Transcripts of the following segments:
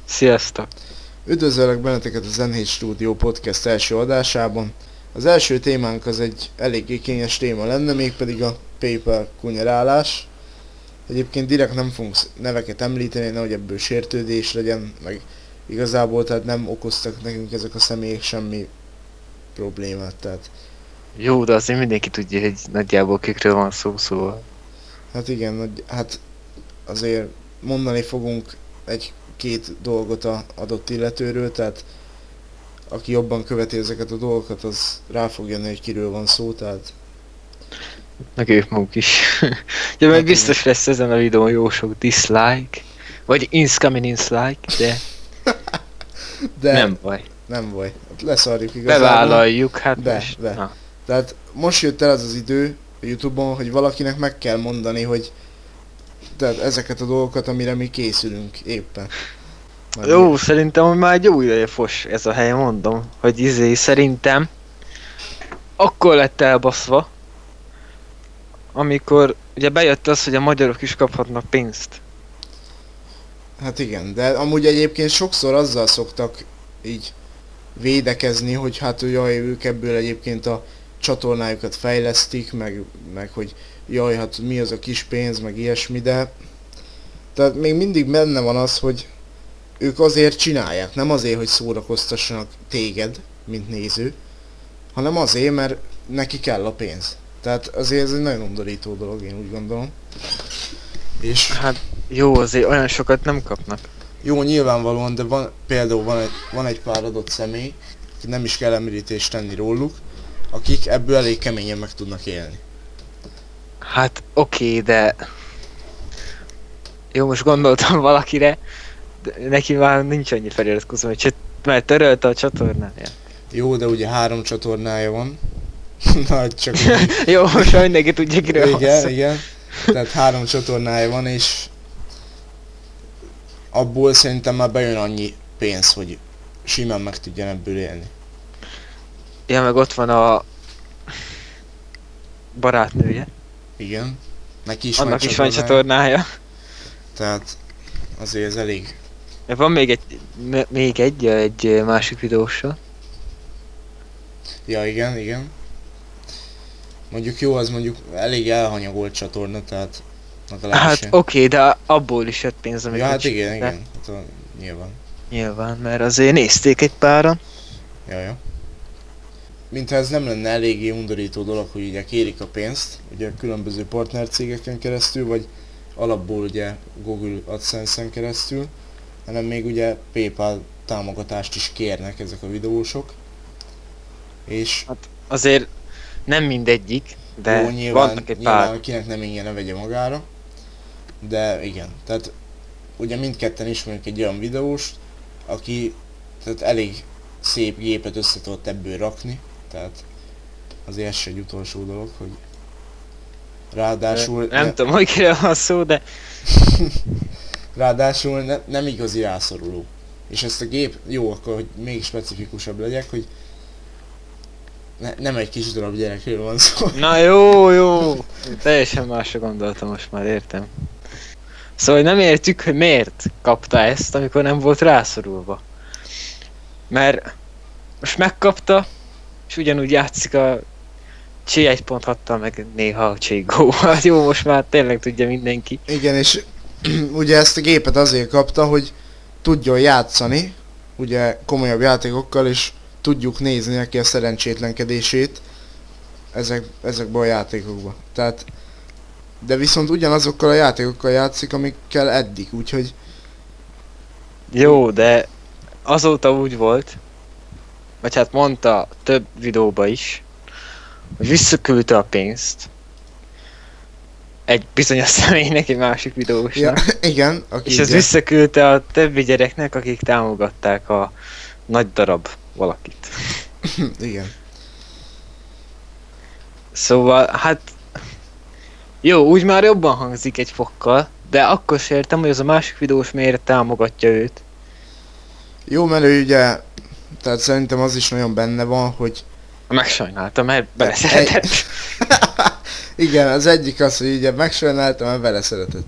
Sziasztok! Üdvözöllek benneteket a Zen 7 Studio Podcast első adásában. Az első témánk az egy eléggé kényes téma lenne, mégpedig a PayPal kunyerálás. Egyébként direkt nem fogunk neveket említeni, nehogy ebből sértődés legyen, meg igazából tehát nem okoztak nekünk ezek a személyek semmi problémát, tehát... Jó, de azért mindenki tudja, hogy nagyjából kikről van szó, szóval. Hát igen, hát azért mondani fogunk egy-két dolgot a adott illetőről, tehát aki jobban követi ezeket a dolgokat, az rá fog jönni, hogy kiről van szó, tehát... Meg ők maguk is. Ja, mert biztos lesz ezen a videón jó sok dislike, vagy incoming dislike, de nem baj. Nem baj. Leszarjuk igazából. Bevállaljuk, hát de, most. De. Na. Tehát most jött el az az idő a Youtube-on, hogy valakinek meg kell mondani, hogy tehát ezeket a dolgokat, amire mi készülünk éppen. Jó, szerintem hogy már egy jó ideje fos ez a hely, mondom, hogy szerintem akkor lett elbaszva, amikor ugye bejött az, hogy a magyarok is kaphatnak pénzt. Hát igen, de amúgy egyébként sokszor azzal szoktak így védekezni, hogy hát jaj, ők ebből egyébként a csatornájukat fejlesztik, meg hogy jaj, hát mi az a kis pénz, meg ilyesmi, de tehát még mindig benne van az, hogy ők azért csinálják, nem azért, hogy szórakoztassanak téged, mint néző, hanem azért, mert neki kell a pénz. Tehát azért ez egy nagyon undorító dolog, én úgy gondolom. És hát jó, azért olyan sokat nem kapnak. Jó, nyilvánvalóan, de például van egy pár adott személy, nem is kell említést tenni róluk, akik ebből elég keményen meg tudnak élni. Hát oké, de... Jó, most gondoltam valakire, de neki már nincs annyi feliratkozó, mert törölte a csatornáját. Jó, de ugye 3 csatornája van. Na, csak... Jó, most már mindenki tudja, kiről van szó. Igen. Tehát 3 csatornája van, és abból szerintem már bejön annyi pénz, hogy simán meg tudjan ebből élni. Ja, meg ott van a barátnője. Igen. Neki is annak is van csatornája. Tehát azért ez elég. Van még egy másik videósa. Ja, igen. Mondjuk jó, az mondjuk elég elhanyagolt csatorna, tehát... Hát oké, de abból is jött pénz, amikor... Ja, hát igen. Hát, nyilván. Nyilván, mert azért nézték egy páran. Ja. Mintha ez nem lenne eléggé undorító dolog, hogy ugye kérik a pénzt, ugye különböző partnercégeken keresztül, vagy alapból ugye Google AdSense-en keresztül, hanem még ugye PayPal támogatást is kérnek ezek a videósok. És... Hát azért nem mindegyik, de jó, nyilván, vannak egy pár. Akinek nem ingyen, ne vegye magára. De igen, tehát ugye mindketten ismerünk egy olyan videóst, aki tehát elég szép gépet össze tudott ebből rakni, tehát azért ez se egy utolsó dolog, hogy ráadásul... Nem tudom, hogy kire van szó, de... ráadásul nem igazi rászoruló. És ezt a gép, jó, akkor hogy még specifikusabb legyek, hogy nem egy kis darab gyerekről van szó. Na jó, teljesen másra gondoltam, most már értem. Szóval nem értjük, hogy miért kapta ezt, amikor nem volt rászorulva. Mert most megkapta, és ugyanúgy játszik a Csé 1.6-tal, meg néha a Csé Go-val. Jó, most már tényleg tudja mindenki. Igen, és ugye ezt a gépet azért kapta, hogy tudjon játszani, ugye komolyabb játékokkal, és tudjuk nézni neki a szerencsétlenkedését ezekben a játékokban. Tehát, de viszont ugyanazokkal a játékokkal játszik, amikkel eddig, úgyhogy... Jó, de azóta úgy volt, vagy hát mondta több videóba is, hogy visszaküldte a pénzt egy bizonyos személynek, egy másik videósnak. Ja, igen. És ez visszaküldte a többi gyereknek, akik támogatták a nagy darab valakit. Igen. Szóval, hát... Jó, úgy már jobban hangzik egy fokkal, de akkor sem értem, hogy az a másik videós miért támogatja őt. Jó, mert ő ugye... Tehát szerintem az is nagyon benne van, hogy... Megsajnáltam, mert beleszeretett. Igen, az egyik az, hogy ugye megsajnáltam, mert beleszeretett.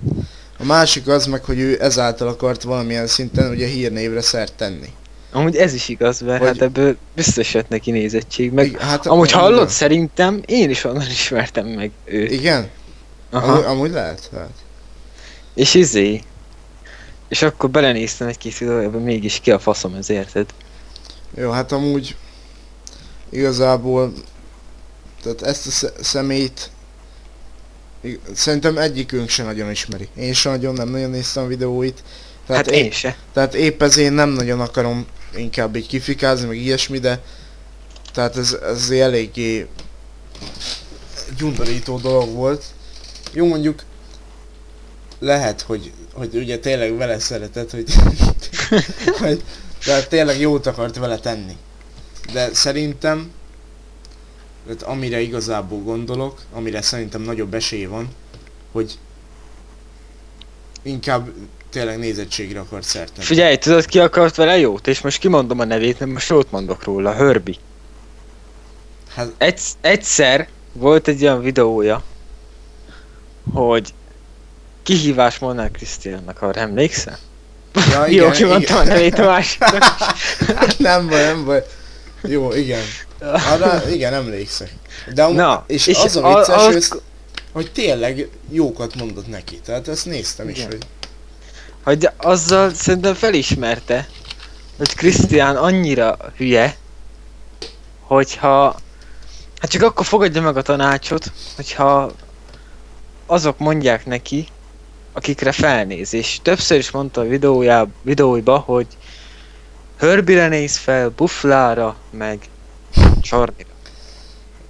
A másik az meg, hogy ő ezáltal akart valamilyen szinten ugye hírnévre szert tenni. Amúgy ez is igaz, mert Hogy- hát ebből biztos jött neki nézettség, meg Hát, amúgy hallod, igen. szerintem én is onnan ismertem meg őt. Igen? Aha. Amúgy lehet. És és akkor belenéztem egy-két videójába, mégis ki a faszom ez, érted? Jó, hát amúgy igazából tehát ezt a személyt szerintem egyikünk se nagyon ismeri. Én sem nagyon, nem nagyon néztem a videóit. Tehát Hát én se. Tehát épp ezért nem nagyon akarom inkább így kifikázni, meg ilyesmi, de tehát ez eléggé gyundorító dolog volt. Jó, mondjuk lehet, hogy ugye tényleg vele szeretett, hogy tehát tényleg jót akart vele tenni. De szerintem, tehát amire igazából gondolok, amire szerintem nagyobb esély van, hogy inkább tényleg nézettségre akart szert tenni. Figyelj, tudod ki akart vele jót? És most kimondom a nevét, mert most jót mondok róla, Herbie. Hát, Egyszer volt egy olyan videója, hogy kihívás Molnár Krisztiánnak, arra emlékszel? ja, Jó, kimondtam a nevét a másiknak. nem baj. Jó, igen. Arra igen, emlékszek. De Na, és és az a vicces, az- hogy tényleg jókat mondott neki. Tehát ezt néztem is, Igen. hogy Hogy azzal szerintem felismerte, hogy Krisztián annyira hülye, hogyha... Hát csak akkor fogadja meg a tanácsot, hogyha azok mondják neki, akikre felnéz. És többször is mondta a videóiba, hogy Herbie-re néz fel, Bufflára, meg Csarnira.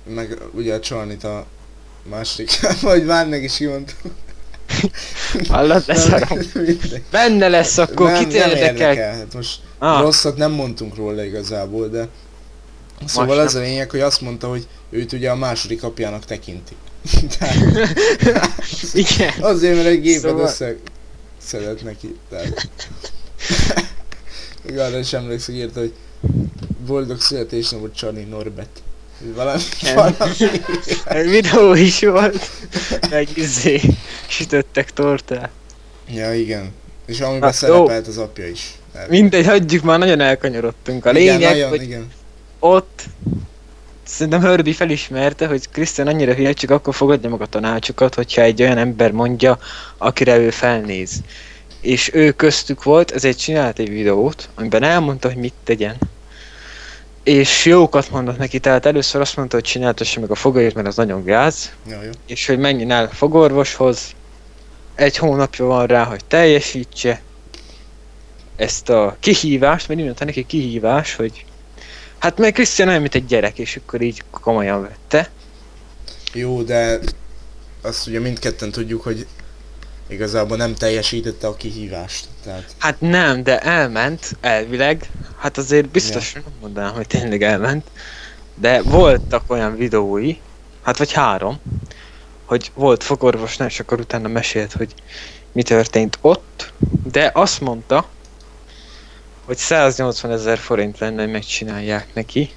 meg ugye a Csornit a második, vagy már meg is kimondtam. Hallod, leszarom. Mindegy. Benne lesz, akkor kit nem érdekel? Hát most Ah, rosszat nem mondtunk róla igazából, de szóval Most az a lényeg, hogy azt mondta, hogy őt ugye a második apjának tekinti. Tehát igen. azért, mert egy gépet Szóval- összeszedett neki. Tehát... Még arra is emlékszem, írta, hogy boldog születésnapot Csani Norbert. Valami. Egy videó is volt, meg sütöttek tortát. Ja, igen. És amiben Hát, szerepelt az apja is. Mindegy, hagyjuk már, nagyon elkanyarodtunk. A lényeg, igen, nagyon, hogy igen. ott szerintem Herbie felismerte, hogy Krisztián annyira hülye, csak akkor fogadja meg a tanácsokat, hogyha egy olyan ember mondja, akire ő felnéz. És ő köztük volt, ezért csinált egy videót, amiben elmondta, hogy mit tegyen. És jókat mondott neki, tehát először azt mondta, hogy csináltassa meg a fogait, mert az nagyon gáz, Ja, jó. és hogy menjen el fogorvoshoz. Egy hónapja van rá, hogy teljesítse ezt a kihívást, mert mondta neki kihívás, hogy hát meg Krisztián olyan, mint egy gyerek, és akkor így komolyan vette. Jó, de azt ugye mindketten tudjuk, hogy igazából nem teljesítette a kihívást. Tehát Hát nem, de elment, elvileg. Hát azért biztos nem mondanám, hogy tényleg elment. De voltak olyan videói, hát vagy 3, hogy volt fogorvosnál, és akkor utána mesélt, hogy mi történt ott. De azt mondta, hogy 180 000 forint lenne, hogy megcsinálják neki.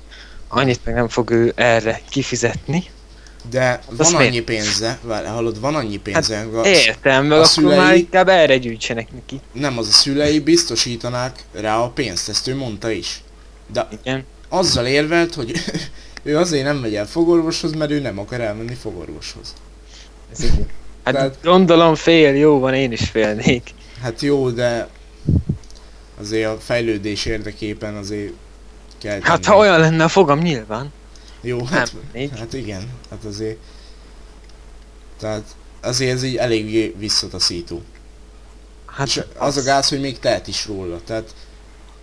Annyit meg nem fog ő erre kifizetni. de az van miért? annyi pénze, hallod, van annyi pénze, Értem, meg a akkor szülei- már inkább erre gyűjtsenek neki. nem, az a szülei biztosítanák rá a pénzt, ezt ő mondta is. De Igen. azzal érvelt, hogy ő azért nem megy el fogorvoshoz, mert ő nem akar elmenni fogorvoshoz. Ez így. Hát Tehát- gondolom jó van, én is félnék. Hát jó, de azért a fejlődés érdekében azért kell Hát tenni. ha olyan lenne a fogam, nyilván. Jó, Nem hát, mennék. hát igen, hát azért... Tehát azért ez így eléggé visszataszító. Hát És az a gáz, hogy még tehet is róla, tehát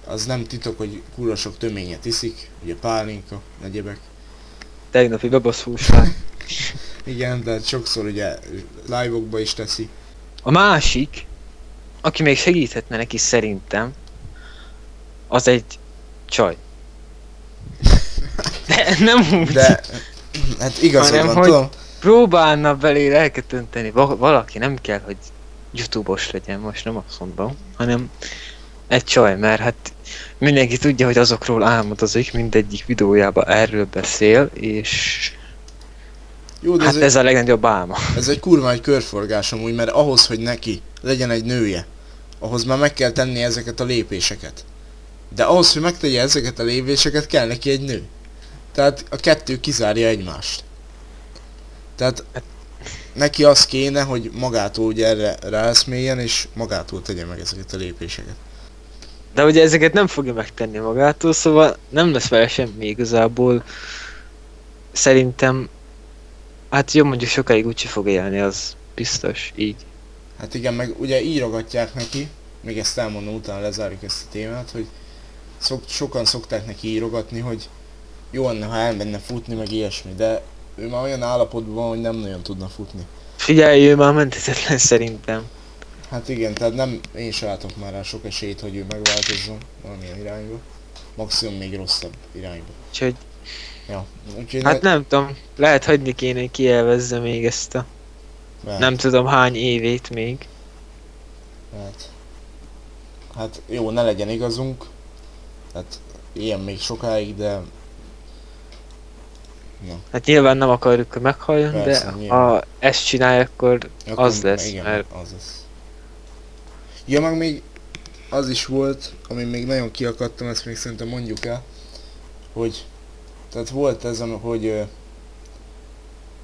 az nem titok, hogy kurva sok töményet iszik, ugye pálinka, egyebek. tegnapi bebaszfús már. Igen, de sokszor ugye live-okba is teszi. A másik, aki még segíthetne neki szerintem, az egy csaj. De nem úgy. De hát igazad Hanem, van, hogy- tudom. Próbálna belé lelket önteni. Valaki, nem kell, hogy YouTube-os legyen, most nem azt mondom, hanem egy csaj, mert hát mindenki tudja, hogy azokról álmodozik, mindegyik videójában erről beszél, és Jó, de Hát ez a legnagyobb álma. ez egy kurva egy körforgás amúgy, mert ahhoz, hogy neki legyen egy nője, ahhoz már meg kell tenni ezeket a lépéseket. De ahhoz, hogy megtegye ezeket a lépéseket, kell neki egy nő. Tehát a kettő kizárja egymást. Tehát neki az kéne, hogy magától ugye erre ráeszméljen, és magától tegye meg ezeket a lépéseket. De ugye ezeket nem fogja megtenni magától, szóval nem lesz vele semmi igazából. Szerintem, hát jó, mondjuk sokáig úgyse fog élni, az biztos, így. Hát igen, meg ugye írogatják neki, még ezt elmondom, utána lezárjuk ezt a témát, hogy sokan szokták neki írogatni, hogy jó lenne, ha elmenne futni, meg ilyesmi, de ő már olyan állapotban van, hogy nem nagyon tudna futni. Figyelj, ő már menthetetlen szerintem. Hát igen, tehát nem, én sem látok már rá sok esélyt, hogy ő megváltozzon valamilyen irányba. Maximum még rosszabb irányba. Úgyhogy, Ja, úgyhogy hát nem tudom, lehet hagyni kéne, hogy kielvezze még ezt a nem tudom hány évét még. Hát jó, ne legyen igazunk. Hát ilyen még sokáig, de... Ja, Hát nyilván nem akarjuk, hogy meghalljon, persze, de nyilván. ha ezt csinálja, akkor az lesz, igen, mert az lesz. Ja, meg még az is volt, ami még nagyon kiakadtam, ezt még szerintem mondjuk el, hogy tehát volt ez, hogy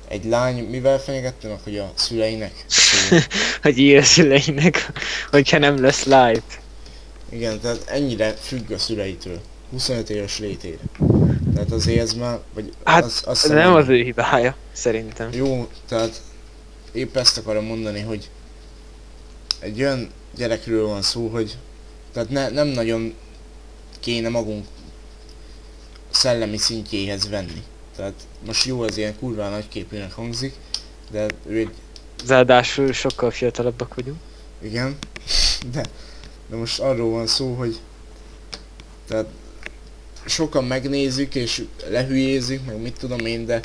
egy lány mivel fenyegette meg, hogy a szüleinek szól. hogy ír a szüleinek, hogyha nem lesz live. Igen, tehát ennyire függ a szüleitől. 25 éves létére. Tehát azért ez már, vagy Hát azt nem az ő hibája, szerintem. Jó, tehát épp ezt akarom mondani, hogy egy olyan gyerekről van szó, hogy tehát nem nagyon kéne magunk szellemi szintjéhez venni. Tehát most jó, az ilyen kurván nagyképűnek hangzik, de ő egy... Ráadásul sokkal fiatalabbak vagyunk. Igen, de most arról van szó, hogy tehát sokan megnézik és lehülyézik, meg mit tudom én, de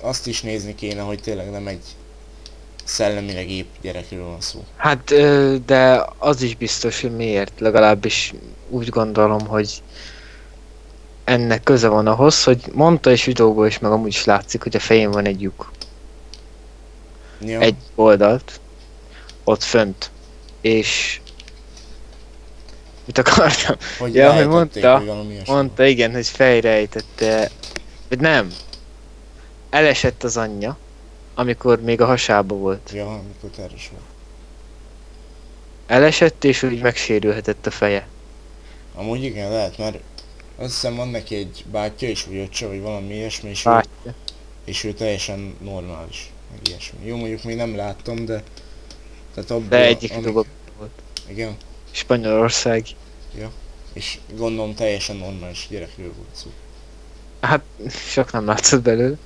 azt is nézni kéne, hogy tényleg nem egy szellemileg épp gyerekről van szó. Hát, de az is biztos, hogy miért. Legalábbis úgy gondolom, hogy ennek köze van ahhoz, hogy mondta és videóból is, meg amúgy is látszik, hogy a fején van egy lyuk. Ja. Egy oldalt. Ott fönt. És... Mit akartam? Hogy Ja, hogy rejtették, mondta, vagy valami ilyesmi. Mondta igen, hogy fejrejtette. Vagy nem. Elesett az anyja, amikor még a hasába volt. Ja, amikor terhes volt. Elesett és úgy megsérülhetett a feje. Amúgy igen, lehet, mert azt hiszem van neki egy bátyja is, vagy öccse, vagy valami ilyesmi, és ő teljesen normális, meg ilyesmi. Jó, mondjuk még nem láttam, de... Tehát abból, De egyik dolog volt. Igen, Spanyolország. és gondolom teljesen normális gyerekről volt szó. Hát, sok nem látszott belőle.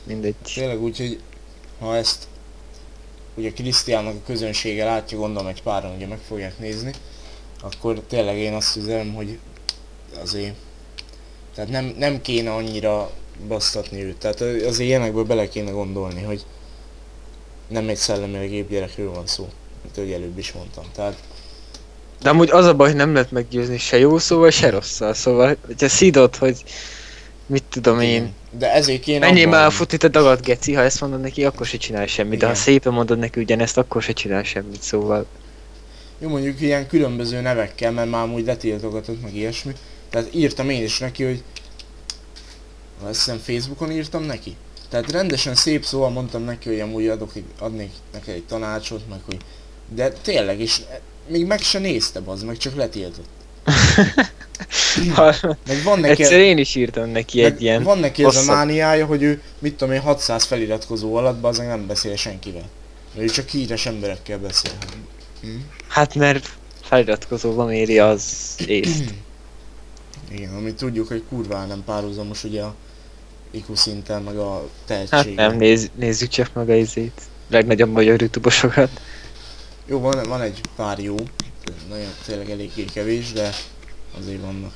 Mindegy. Tényleg úgy, hogy ha ezt ugye Krisztiánnak a közönsége látja, gondolom egy páran ugye meg fogják nézni, akkor tényleg én azt üzenem, hogy azért, tehát nem kéne annyira basztatni őt, tehát azért ilyenekből bele kéne gondolni, hogy nem egy szellemileg épp gyerekről van szó, mint ahogy előbb is mondtam, tehát De amúgy az a baj, hogy nem lehet meggyőzni se jó szóval, se rosszal. Szóval, hogyha szidod, hogy mit tudom én, de ezért kéne menjél abban már lenni. futni, te dagad geci, ha ezt mondod neki, akkor se csinál semmit. De ha Igen. szépen mondod neki ugyanezt, akkor se csinál semmit, szóval. Jó, mondjuk ilyen különböző nevekkel, mert már amúgy letiltogatott meg ilyesmi. Tehát írtam én is neki, hogy azt hiszem Facebookon írtam neki. Tehát rendesen szép szóval mondtam neki, hogy amúgy adnék neki egy tanácsot, meg hogy... De tényleg, és még meg se nézte, az meg csak letiltott. Meg van neki, Egyszer én is írtam neki egy ilyen van neki ez a hosszabb- mániája, hogy ő, mit tudom én, 600 feliratkozó alatt bazdmeg nem beszél senkivel. Ő csak híres emberekkel beszél. Hát mert feliratkozóban méri az észt. Igen, amit tudjuk, hogy kurván nem párhuzamos ugye a IQ szinten, meg a Hát tehetséggel. nem, nézzük csak meg a izét. Legnagyobb magyar youtubosokat. Jó, van egy pár jó, nagyon tényleg eléggé kevés, de azért vannak.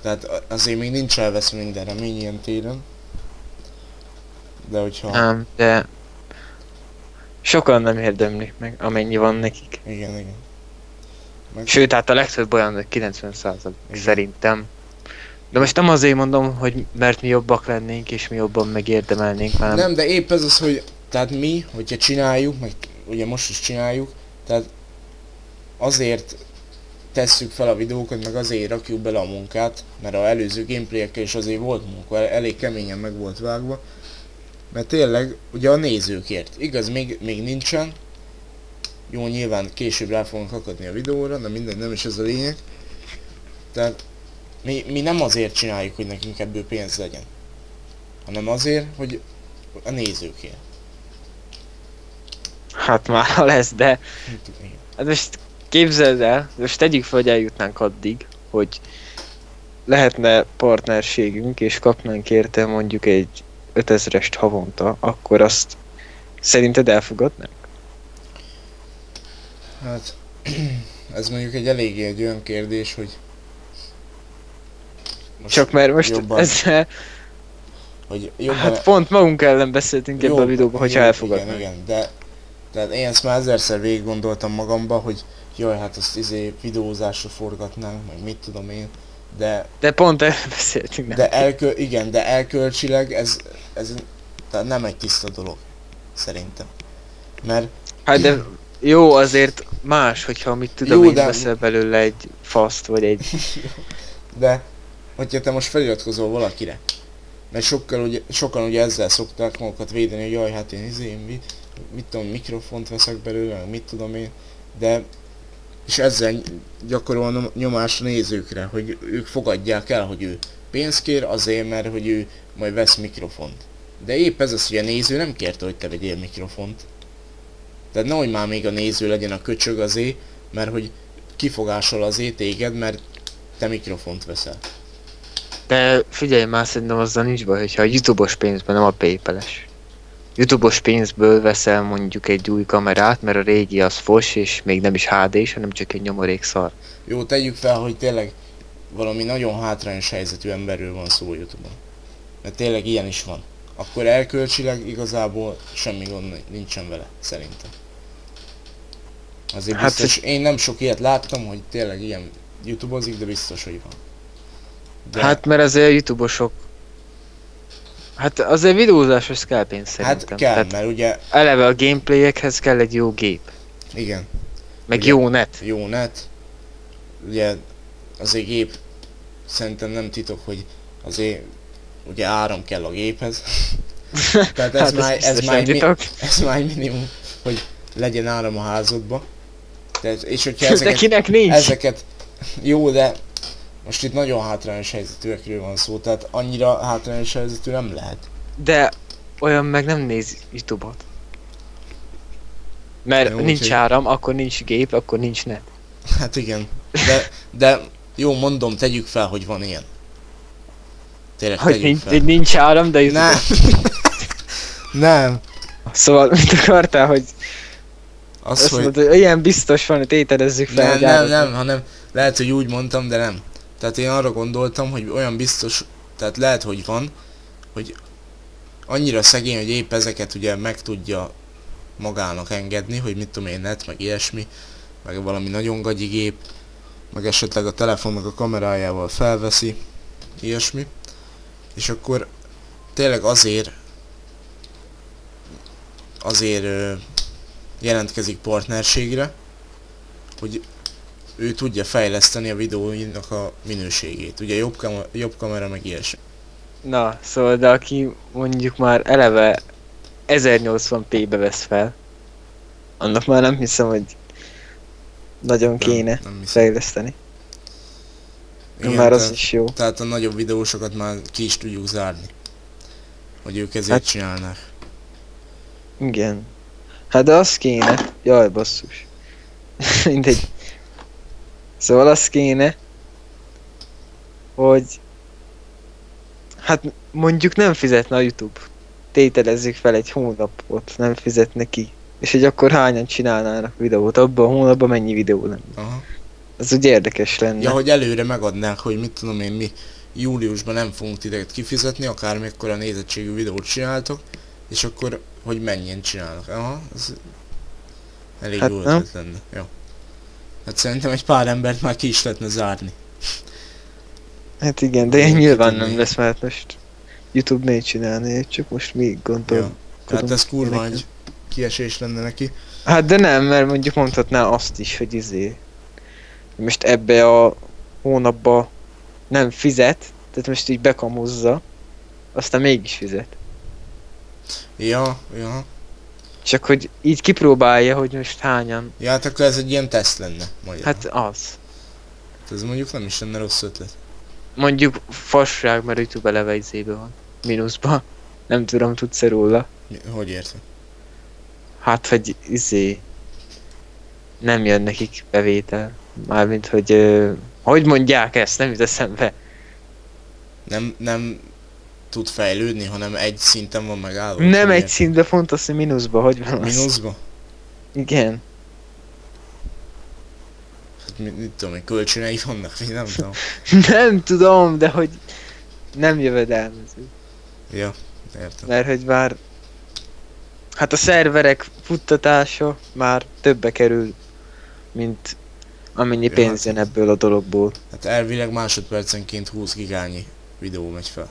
Tehát azért még nincs elveszve minden remény ilyen téren. De hogyha... Nem, de sokan nem érdemlik meg, amennyi van nekik. Igen. Meg... Sőt, hát a legtöbb olyan, hogy 90% Igen. szerintem De most nem azért mondom, hogy mert mi jobbak lennénk és mi jobban megérdemelnénk, hanem... Nem, de épp ez az, hogy tehát mi, hogyha csináljuk, meg ugye most is csináljuk, tehát azért tesszük fel a videókat, meg azért rakjuk bele a munkát, mert a előző gameplayekkel is azért volt munka, elég keményen meg volt vágva, mert tényleg ugye a nézőkért, igaz, még nincsen, jó, nyilván később rá fogunk akadni a videóra, de mindegy, nem is ez a lényeg, tehát mi nem azért csináljuk, hogy nekünk ebből pénz legyen, hanem azért, hogy a nézőkért. Hát már ha lesz, de... Hát most képzeld el, most tegyük fel, hogy eljutnánk addig, hogy lehetne partnerségünk, és kapnánk érte mondjuk egy 5000-est havonta, akkor azt szerinted elfogadnánk? Hát, ez mondjuk egy eléggé egy olyan kérdés, hogy... Csak mert most jobban, ezzel... hogy jobban... Hát pont magunk ellen beszéltünk ebbe a videóban, hogyha elfogadnánk. Igen, de... Tehát én ezt már ezerszer végig gondoltam magamba, hogy jaj, hát azt videózásra forgatnánk, meg mit tudom én, De pont erről beszéltünk, nem? De elkölcsileg ez tehát nem egy tiszta dolog, szerintem. Mert... Hát de jó, azért más, hogyha mit tudom Jó, én, veszel belőle egy faszt, vagy egy... De, hogyha te most feliratkozol valakire, mert sokan ugye ezzel szokták magukat védeni, hogy jaj, hát én mit tudom, mikrofont veszek belőle, mit tudom én, de és ezzel gyakorolom nyomást a nézőkre, hogy ők fogadják el, hogy ő pénzt kér azért, mert hogy ő majd vesz mikrofont. De épp ez az, hogy a néző nem kérte, hogy te vegyél mikrofont. Tehát nehogy már még a néző legyen a köcsög azért, mert hogy kifogásol azért téged, mert te mikrofont veszel. De figyelj már, szerintem azzal nincs baj, hogyha a YouTube-os pénzben, nem a PayPal-es. YouTube-os pénzből veszel mondjuk egy új kamerát, mert a régi az fos, és még nem is HD-s, hanem csak egy nyomorék szar. Jó, tegyük fel, hogy tényleg valami nagyon hátrányos helyzetű emberről van szó YouTube-on. Mert tényleg ilyen is van. Akkor elkölcsileg igazából semmi gond nincsen vele, szerintem. Azért Hát biztos, én nem sok ilyet láttam, hogy tényleg ilyen YouTube-ozik, de biztos, hogy van. De... Hát mert azért a YouTube-osok... Hát azért videózáshoz kell pénz szerintem. Hát kell, tehát mert ugye... eleve a gameplayekhez kell egy jó gép. Igen. Meg ugye, jó net. Jó net. Ugye azért gép, szerintem nem titok, hogy azért ugye áram kell a géphez. Tehát Hát ez már egy minimum, hogy legyen áram a házadba. Tehát, és hogyha De kinek nincs? ezeket... Jó, de most itt nagyon hátrányos helyzetűekről van szó, tehát annyira hátrányos helyzetű nem lehet. De olyan meg nem néz YouTube-ot. Mert Jó, nincs úgyhogy- áram, akkor nincs gép, akkor nincs net. Hát igen. De jó, mondom, tegyük fel, hogy van ilyen. Tényleg Hogy tegyük fel. nincs áram, de YouTube. Nem. Nem. Szóval mit akartál, hogy Az, azt hogy... mondod, hogy ilyen biztos van, hogy tételezzük fel, hogy árat- Nem, hanem lehet, hogy úgy mondtam, de nem. Tehát én arra gondoltam, hogy olyan biztos, tehát lehet, hogy van, hogy annyira szegény, hogy épp ezeket ugye meg tudja magának engedni, hogy mit tudom én, net, meg ilyesmi, meg valami nagyon gagyi gép, meg esetleg a telefonnak a kamerájával felveszi, ilyesmi. És akkor tényleg azért jelentkezik partnerségre, hogy ő tudja fejleszteni a videóinak a minőségét. Ugye jobb kamera meg ilyesmi. Na, szóval de aki mondjuk már eleve 1080p-be vesz fel, annak már nem hiszem, hogy nagyon kéne Nem hiszem. fejleszteni. Igen, Már az tehát, is jó. tehát a nagyobb videósokat már ki is tudjuk zárni. Hogy ők ezért Hát- csinálnák. Igen. Hát de az kéne. Jaj, basszus. Mindegy. Szóval az kéne, hogy hát mondjuk nem fizetne a YouTube. Tételezzük fel egy hónapot, nem fizetne ki. És hogy akkor hányan csinálnának videót? Abban a hónapban mennyi videó lenne? Aha. Ez úgy érdekes lenne. Ja, hogy előre megadnák, hogy mit tudom én, mi júliusban nem fogunk titeket kifizetni, akármekkora nézettségű videót csináltok, és akkor, hogy mennyien csinálnak. Aha, ez elég Hát jó nem. ötlet lenne. Jó. Hát szerintem egy pár embert már ki is lehetne zárni. Hát igen, de Vagy ilyen nyilván kitudni. nem lesz, mert most YouTube miért csinálni, csak most mi Ja. gondolkodunk. Tehát ez kurva ilyeneken. nagy kiesés lenne neki. Hát de nem, mert mondjuk mondhatná azt is, hogy most ebbe a hónapba nem fizet, tehát most így bekamuzza, aztán mégis fizet. Ja. Csak hogy így kipróbálja, hogy most hányan. Ja, hát akkor ez egy ilyen teszt lenne magyarul. Hát az. Ez mondjuk nem is lenne rossz ötlet. Mondjuk fasság, mert YouTube eleve izébe van. Mínuszba. Nem tudom, tudsz-e róla? Hogy értem? Hát, hogy nem jön nekik bevétel. Mármint, hogy hogy mondják ezt, nem jut eszembe. Nem tud fejlődni, hanem egy szinten van megállva. Nem hogy egy szintbe, pont azt, hogy mínuszba, hogy van az? mínuszba? Igen. Hát mit tudom én, kölcsönei vannak, vagy nem tudom. Nem tudom, de hogy nem jövedelmező. Ja, értem. Mert hogy már... Hát a szerverek futtatása már többe kerül, mint amennyi Ja, pénz jön ebből a dologból. Hát elvileg másodpercenként 20 gigányi videó megy fel.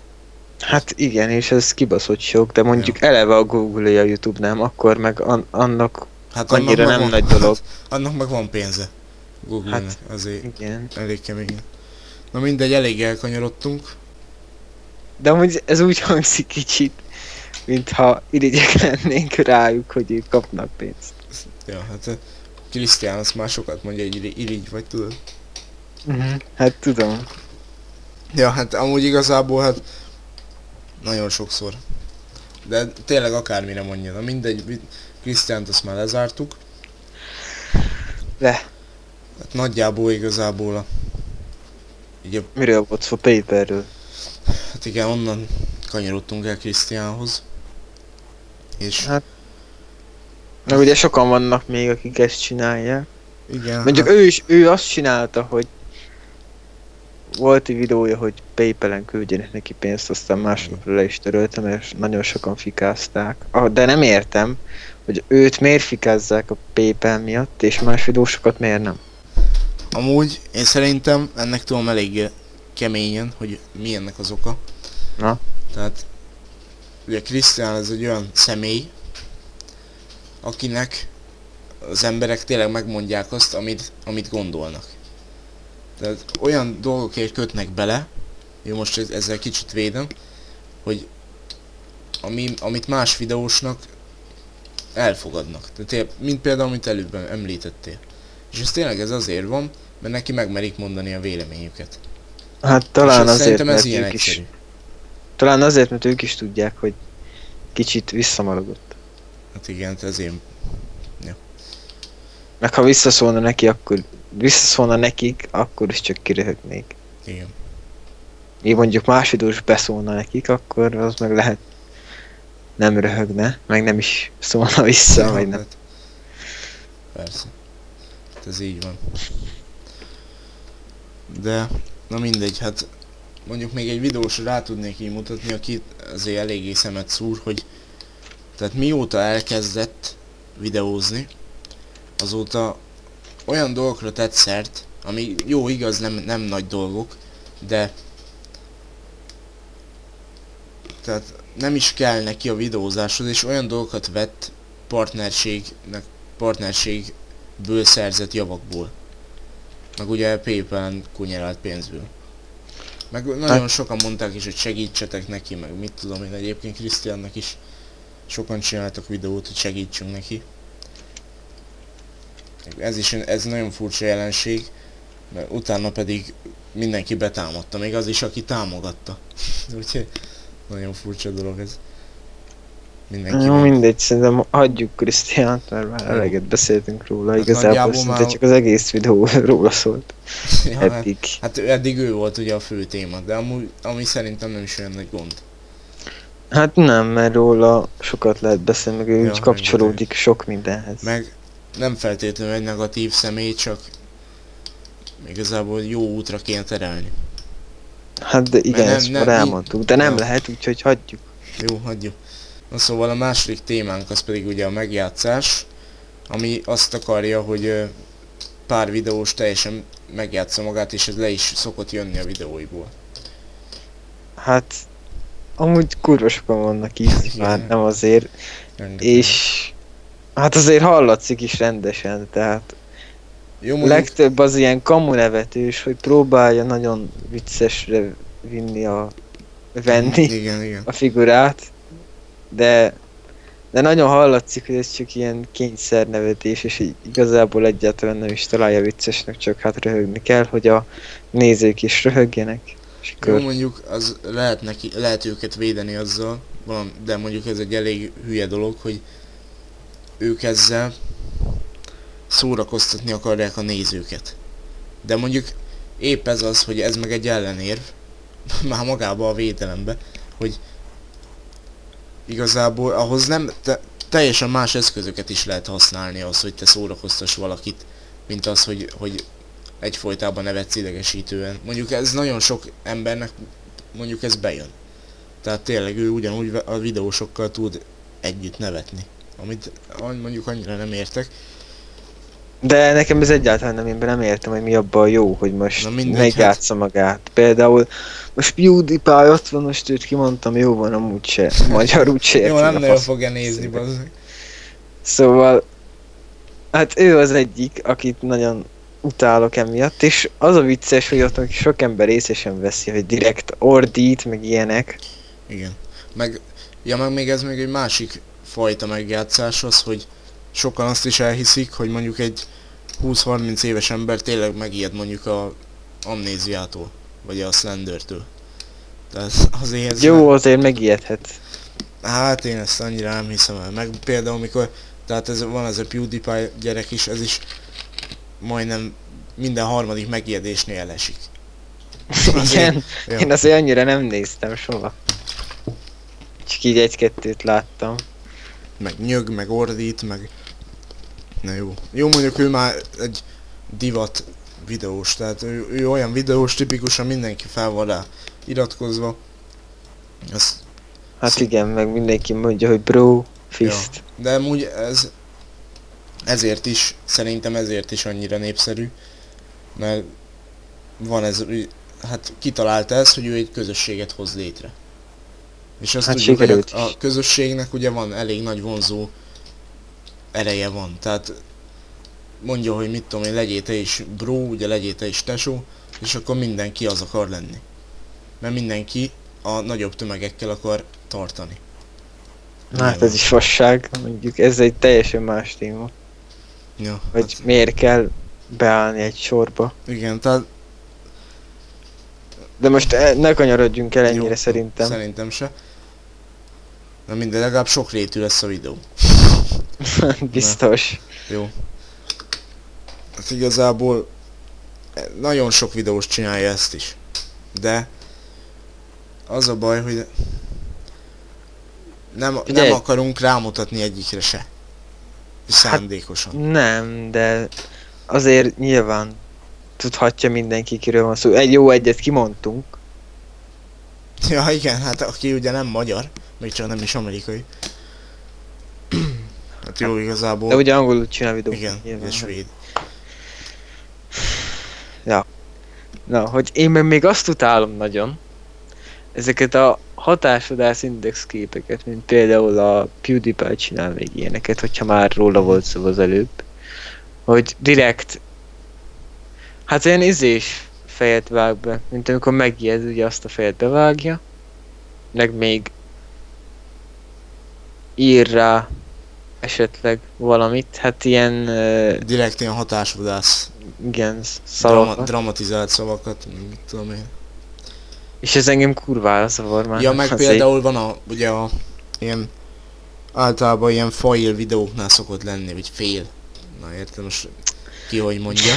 Hát igen, és ez kibaszott sok, de mondjuk eleve a Google-ja a YouTube nem, akkor meg annak Hát annyira nem nagy dolog. Annak meg van pénze. Google-nek Hát, azért Igen. elég kemény. Na mindegy, elég elkanyarodtunk. De amúgy ez úgy hangzik kicsit, mintha irigyek lennénk rájuk, hogy ők kapnak pénzt. Ja, hát Krisztián azt már sokat mondja, hogy irigy vagy, tudod. Hát tudom. Ja, hát amúgy igazából hát nagyon sokszor. De tényleg akármire mondja, na mindegy, Krisztiánt azt már lezártuk. De, Hát nagyjából igazából ugye, miről volt szó? Paperről. hát igen, onnan kanyarodtunk el Krisztiánhoz. És Hát, meg ugye sokan vannak még, akik ezt csinálják. igen, Mondjuk ő azt csinálta, hogy volt egy videója, hogy PayPal-en küldjenek neki pénzt, aztán másnapra le is törölte, mert nagyon sokan fikázták. De nem értem, hogy őt miért fikázzák a PayPal miatt, és más videósokat miért nem. amúgy én szerintem ennek tudom elég keményen, hogy mi ennek az oka. Na? Tehát ugye Krisztián ez egy olyan személy, akinek az emberek tényleg megmondják azt, amit gondolnak. Tehát olyan dolgokért kötnek bele, jó most ezzel kicsit védem, hogy amit más videósnak elfogadnak. Tehát mint például, amit előbb említettél. És ez tényleg ez azért van, mert neki megmerik mondani a véleményüket. Hát talán és azért, szerintem ez mert ilyen ők is... egyszerű. Talán azért, mert ők is tudják, hogy kicsit visszamaradott. Hát igen, ezért. Meg ha visszaszólna nekik, akkor is csak kiröhögnék. Igen. Mi mondjuk más videós beszólna nekik, akkor az meg lehet nem röhögne, meg nem is szólna vissza, Ja, vagy nem. hát, persze. Hát ez így van. De, na mindegy, hát mondjuk még egy videósra rá tudnék így mutatni, aki azért eléggé szemet szúr, hogy tehát mióta elkezdett videózni, azóta olyan dolgokra tett szert, ami jó igaz, nem nagy dolgok, de tehát nem is kell neki a videózáshoz, és olyan dolgokat vett partnerségből szerzett javakból. Meg ugye PayPal-en kunyerált pénzből. Meg nagyon sokan mondták is, hogy segítsetek neki, meg mit tudom én, egyébként Krisztiánnak is sokan csináltak videót, hogy segítsünk neki. Ez nagyon furcsa jelenség, mert utána pedig mindenki betámadta, még az is, aki támogatta. Úgyhogy nagyon furcsa dolog ez. Mindenki Jó, mindegy, szerintem hagyjuk Krisztiánt, mert már eleget beszéltünk róla, Hát igazából nagyjából szinte már- csak az egész videó róla szólt Ja, eddig. hát eddig ő volt ugye a fő téma, de ami szerintem nem is olyan nagy gond. Hát nem, mert róla sokat lehet beszélni, meg ő Ja, úgy kapcsolódik sok mindenhez. Meg nem feltétlenül egy negatív személy, csak igazából jó útra kéne terelni. Hát de igen, nem- ezt nem- már elmondtuk, de nem Ja. lehet, úgyhogy hagyjuk. Jó, hagyjuk. Na szóval a második témánk az pedig ugye a megjátszás, ami azt akarja, hogy pár videós teljesen megjátsza magát, és ez le is szokott jönni a videóiból. Hát amúgy kurva sokan vannak itt, Igen. már nem azért, Rengeteg. és hát azért hallatszik is rendesen, tehát Jó, a mondjuk, legtöbb az ilyen kamunevetős, hogy próbálja nagyon viccesre vinni venni igen. a figurát, de nagyon hallatszik, hogy ez csak ilyen kényszernevetés, és így igazából egyáltalán nem is találja viccesnek, csak hát röhögni kell, hogy a nézők is röhögjenek. És jó, akkor mondjuk az lehet őket védeni azzal, de mondjuk ez egy elég hülye dolog, hogy ők ezzel szórakoztatni akarják a nézőket. De mondjuk épp ez az, hogy ez meg egy ellenérv, már magába a védelembe, hogy igazából ahhoz nem teljesen más eszközöket is lehet használni az, hogy te szórakoztass valakit, mint az, hogy egyfolytában nevetsz idegesítően. Mondjuk ez nagyon sok embernek mondjuk ez bejön. Tehát tényleg ő ugyanúgy a videósokkal tud együtt nevetni. Amit mondjuk annyira nem értek. de nekem ez egyáltalán nem értem, hogy mi abban a jó, hogy most Na mindegy, megjátsza magát. Például most PewDiePie ott van, most őt kimondtam, jó van, amúgy se, magyarul se Jó, érti nem a nagyon fasz. fogja nézni, bazzeg. Szóval, hát ő az egyik, akit nagyon utálok emiatt, és az a vicces, hogy ott sok ember észre sem veszi, hogy direkt ordít, meg ilyenek. Igen. Meg még ez még egy másik fajta megjátszás az, hogy sokan azt is elhiszik, hogy mondjuk egy 20-30 éves ember tényleg megijed mondjuk a amnéziától, vagy a Slendertől. Tehát azért ez Jó, azért megijedhet. Hát én ezt annyira nem hiszem el. Meg például mikor, tehát van ez a PewDiePie gyerek is, ez is majdnem minden harmadik megijedésnél elesik. Igen, ja. én azért annyira nem néztem soha. Csak így egy-kettőt láttam. Meg nyög, meg ordít, meg... Na jó. Jó, mondjuk ő már egy divat videós, tehát ő olyan videós tipikusan mindenki fel van rá iratkozva. Ez, Hát igen, meg mindenki mondja, hogy bro, fist. de amúgy szerintem ezért is annyira népszerű, mert van ez, hát kitalálta ezt, hogy ő egy közösséget hoz létre. És azt Hát tudjuk, hogy sikerült a is. közösségnek ugye van elég nagy vonzó ereje van, tehát mondja, hogy mit tudom én, legyél te is bro, ugye legyél te is tesó, és akkor mindenki az akar lenni. Mert mindenki a nagyobb tömegekkel akar tartani. Na hát ez is fasság, mondjuk ez egy teljesen más téma. Ja, Hogy miért kell beállni egy sorba. igen, tehát De most ne kanyarodjunk el ennyire jó, szerintem. Szerintem se. Na minden, legalább sok rétű lesz a videó. Biztos. Jó. Hát igazából nagyon sok videós csinálja ezt is. De az a baj, hogy nem akarunk rámutatni egyikre se. Szándékosan. Nem, de azért nyilván tudhatja mindenki, kiről van szó. Egy jó egyet kimondtunk. Ja igen, hát aki ugye nem magyar, még csak nem is amerikai. Hát jó igazából. De ugye angolul csinál videót. Igen, nyilván. és svéd. Na, hogy én meg még azt utálom nagyon, ezeket a hatásvadász index képeket, mint például a PewDiePie csinál még ilyeneket, hogyha már róla volt szó az előbb, hogy direkt, hát olyan izés fejet vág be, mint amikor megijed, ugye azt a fejet bevágja, meg még ír rá esetleg valamit, hát ilyen, Direkt ilyen hatásvadász, igen, szavakat. dramatizált szavakat, mit tudom én. És ez engem kurvára zavar már. Ja, meg azért. például van ugye ilyen általában ilyen fail videóknál szokott lenni, vagy fél. Na értem, most ki hogy mondja.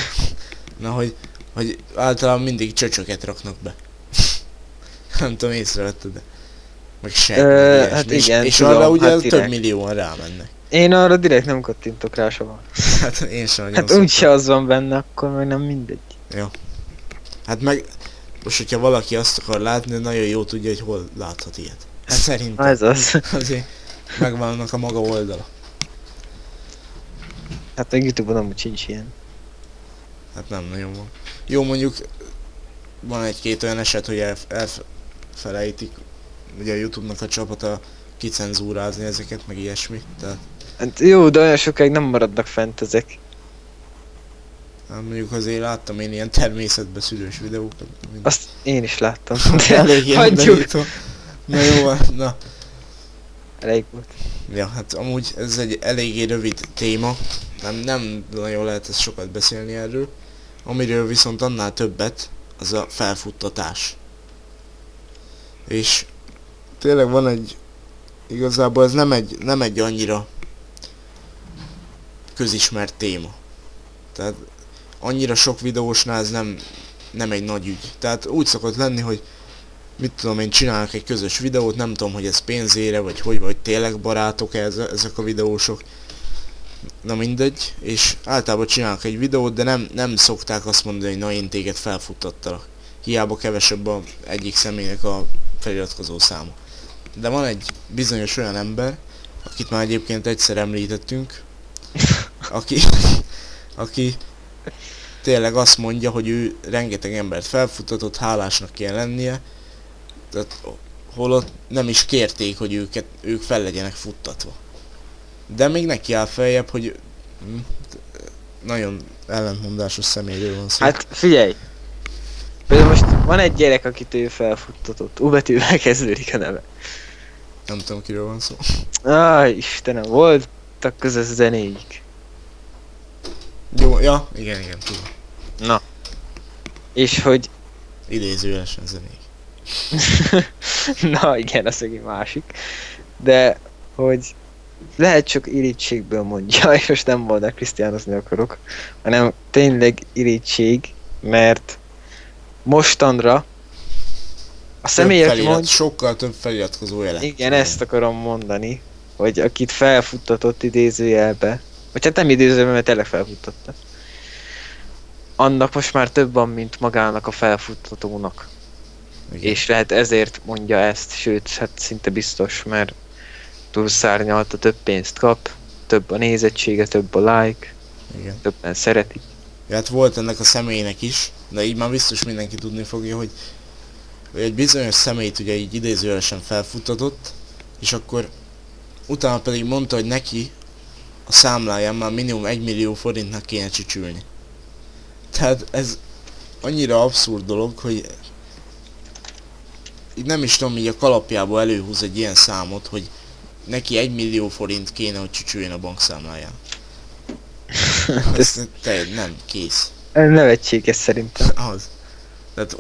Na, hogy általában mindig csöcsöket raknak be. Nem tudom, észrevetted, de meg se. Hát igen, és tudom, arra ugye hát több direkt. millióan rámennek. Én arra direkt nem kattintok rá soha. Hát én sem nagyon Hát szoktam. úgyse az van benne, akkor meg nem mindegy. Hát meg most, hogyha valaki azt akar látni, nagyon jó tudja, hogy hol láthat ilyet. Hát szerintem. Ez az. Azért megvannak a maga oldala. Hát a Youtube-on amúgy sincs ilyen. Hát nem nagyon van. Jó, mondjuk van egy-két olyan eset, hogy felejtik, ugye a Youtube-nak a csapata kicenzúrázni ezeket, meg ilyesmi. Tehát Hát jó, de olyan sokáig nem maradnak fent ezek. hát mondjuk azért láttam én ilyen természetbe szülős videókat. Azt én is láttam. Elég ilyen hagyjuk. benyújtó. Na jó, na. Elég volt. Ja, hát amúgy ez egy eléggé rövid téma. Nem nagyon lehet ezt sokat beszélni erről. Amiről viszont annál többet, az a felfuttatás. És tényleg van egy, igazából ez nem egy annyira közismert téma. Tehát annyira sok videósnál ez nem egy nagy ügy. Tehát úgy szokott lenni, hogy mit tudom én, csinálnak egy közös videót, nem tudom, hogy ez pénzére, vagy tényleg barátok ezek a videósok. Na mindegy, és általában csinálnak egy videót, de nem szokták azt mondani, hogy na én téged felfuttattalak. Hiába kevesebb a egyik személynek a feliratkozó száma. De van egy bizonyos olyan ember, akit már egyébként egyszer említettünk, aki tényleg azt mondja, hogy ő rengeteg embert felfuttatott, hálásnak kell lennie, tehát holott nem is kérték, hogy ők fel legyenek futtatva. De még neki áll feljebb, hogy nagyon ellentmondásos személyről van szó. Hát figyelj! Például most van egy gyerek, akit ő felfuttatott. U betűvel kezdődik a neve. Nem tudom, kiről van szó. Istenem, voltak közös zenéik. Jó, ja, igen, tudom. Na. És hogy... Idézőjelesen zenék. Na igen, az egy másik. De, hogy lehet csak irítségből mondja, és most nem volna krisztiánozni akarok, hanem tényleg irítség, mert mostanra a személy, aki mond... Sokkal több feliratkozója lett. Igen, ezt akarom mondani, hogy akit felfuttatott idézőjelbe, vagy hát nem idézőjelbe, mert tényleg felfuttatta. Annak most már több van, mint magának a felfuttatónak. Igen. És lehet ezért mondja ezt, sőt, hát szinte biztos, mert túlszárnyalta, több pénzt kap, több a nézettsége, több a like, Igen. többen szeretik. Ja, hát volt ennek a személynek is, de így már biztos mindenki tudni fogja, hogy egy bizonyos személyt ugye így idézőjelesen felfuttatott, és akkor utána pedig mondta, hogy neki a számláján már minimum 1 millió forintnak kéne csücsülni. Tehát ez annyira abszurd dolog, hogy így nem is tudom, így a kalapjából előhúz egy ilyen számot, hogy neki 1 millió forint kéne, hogy csücsüljön a bankszámláján. Ez nem, kész. Nevetséges szerintem. Az. Tehát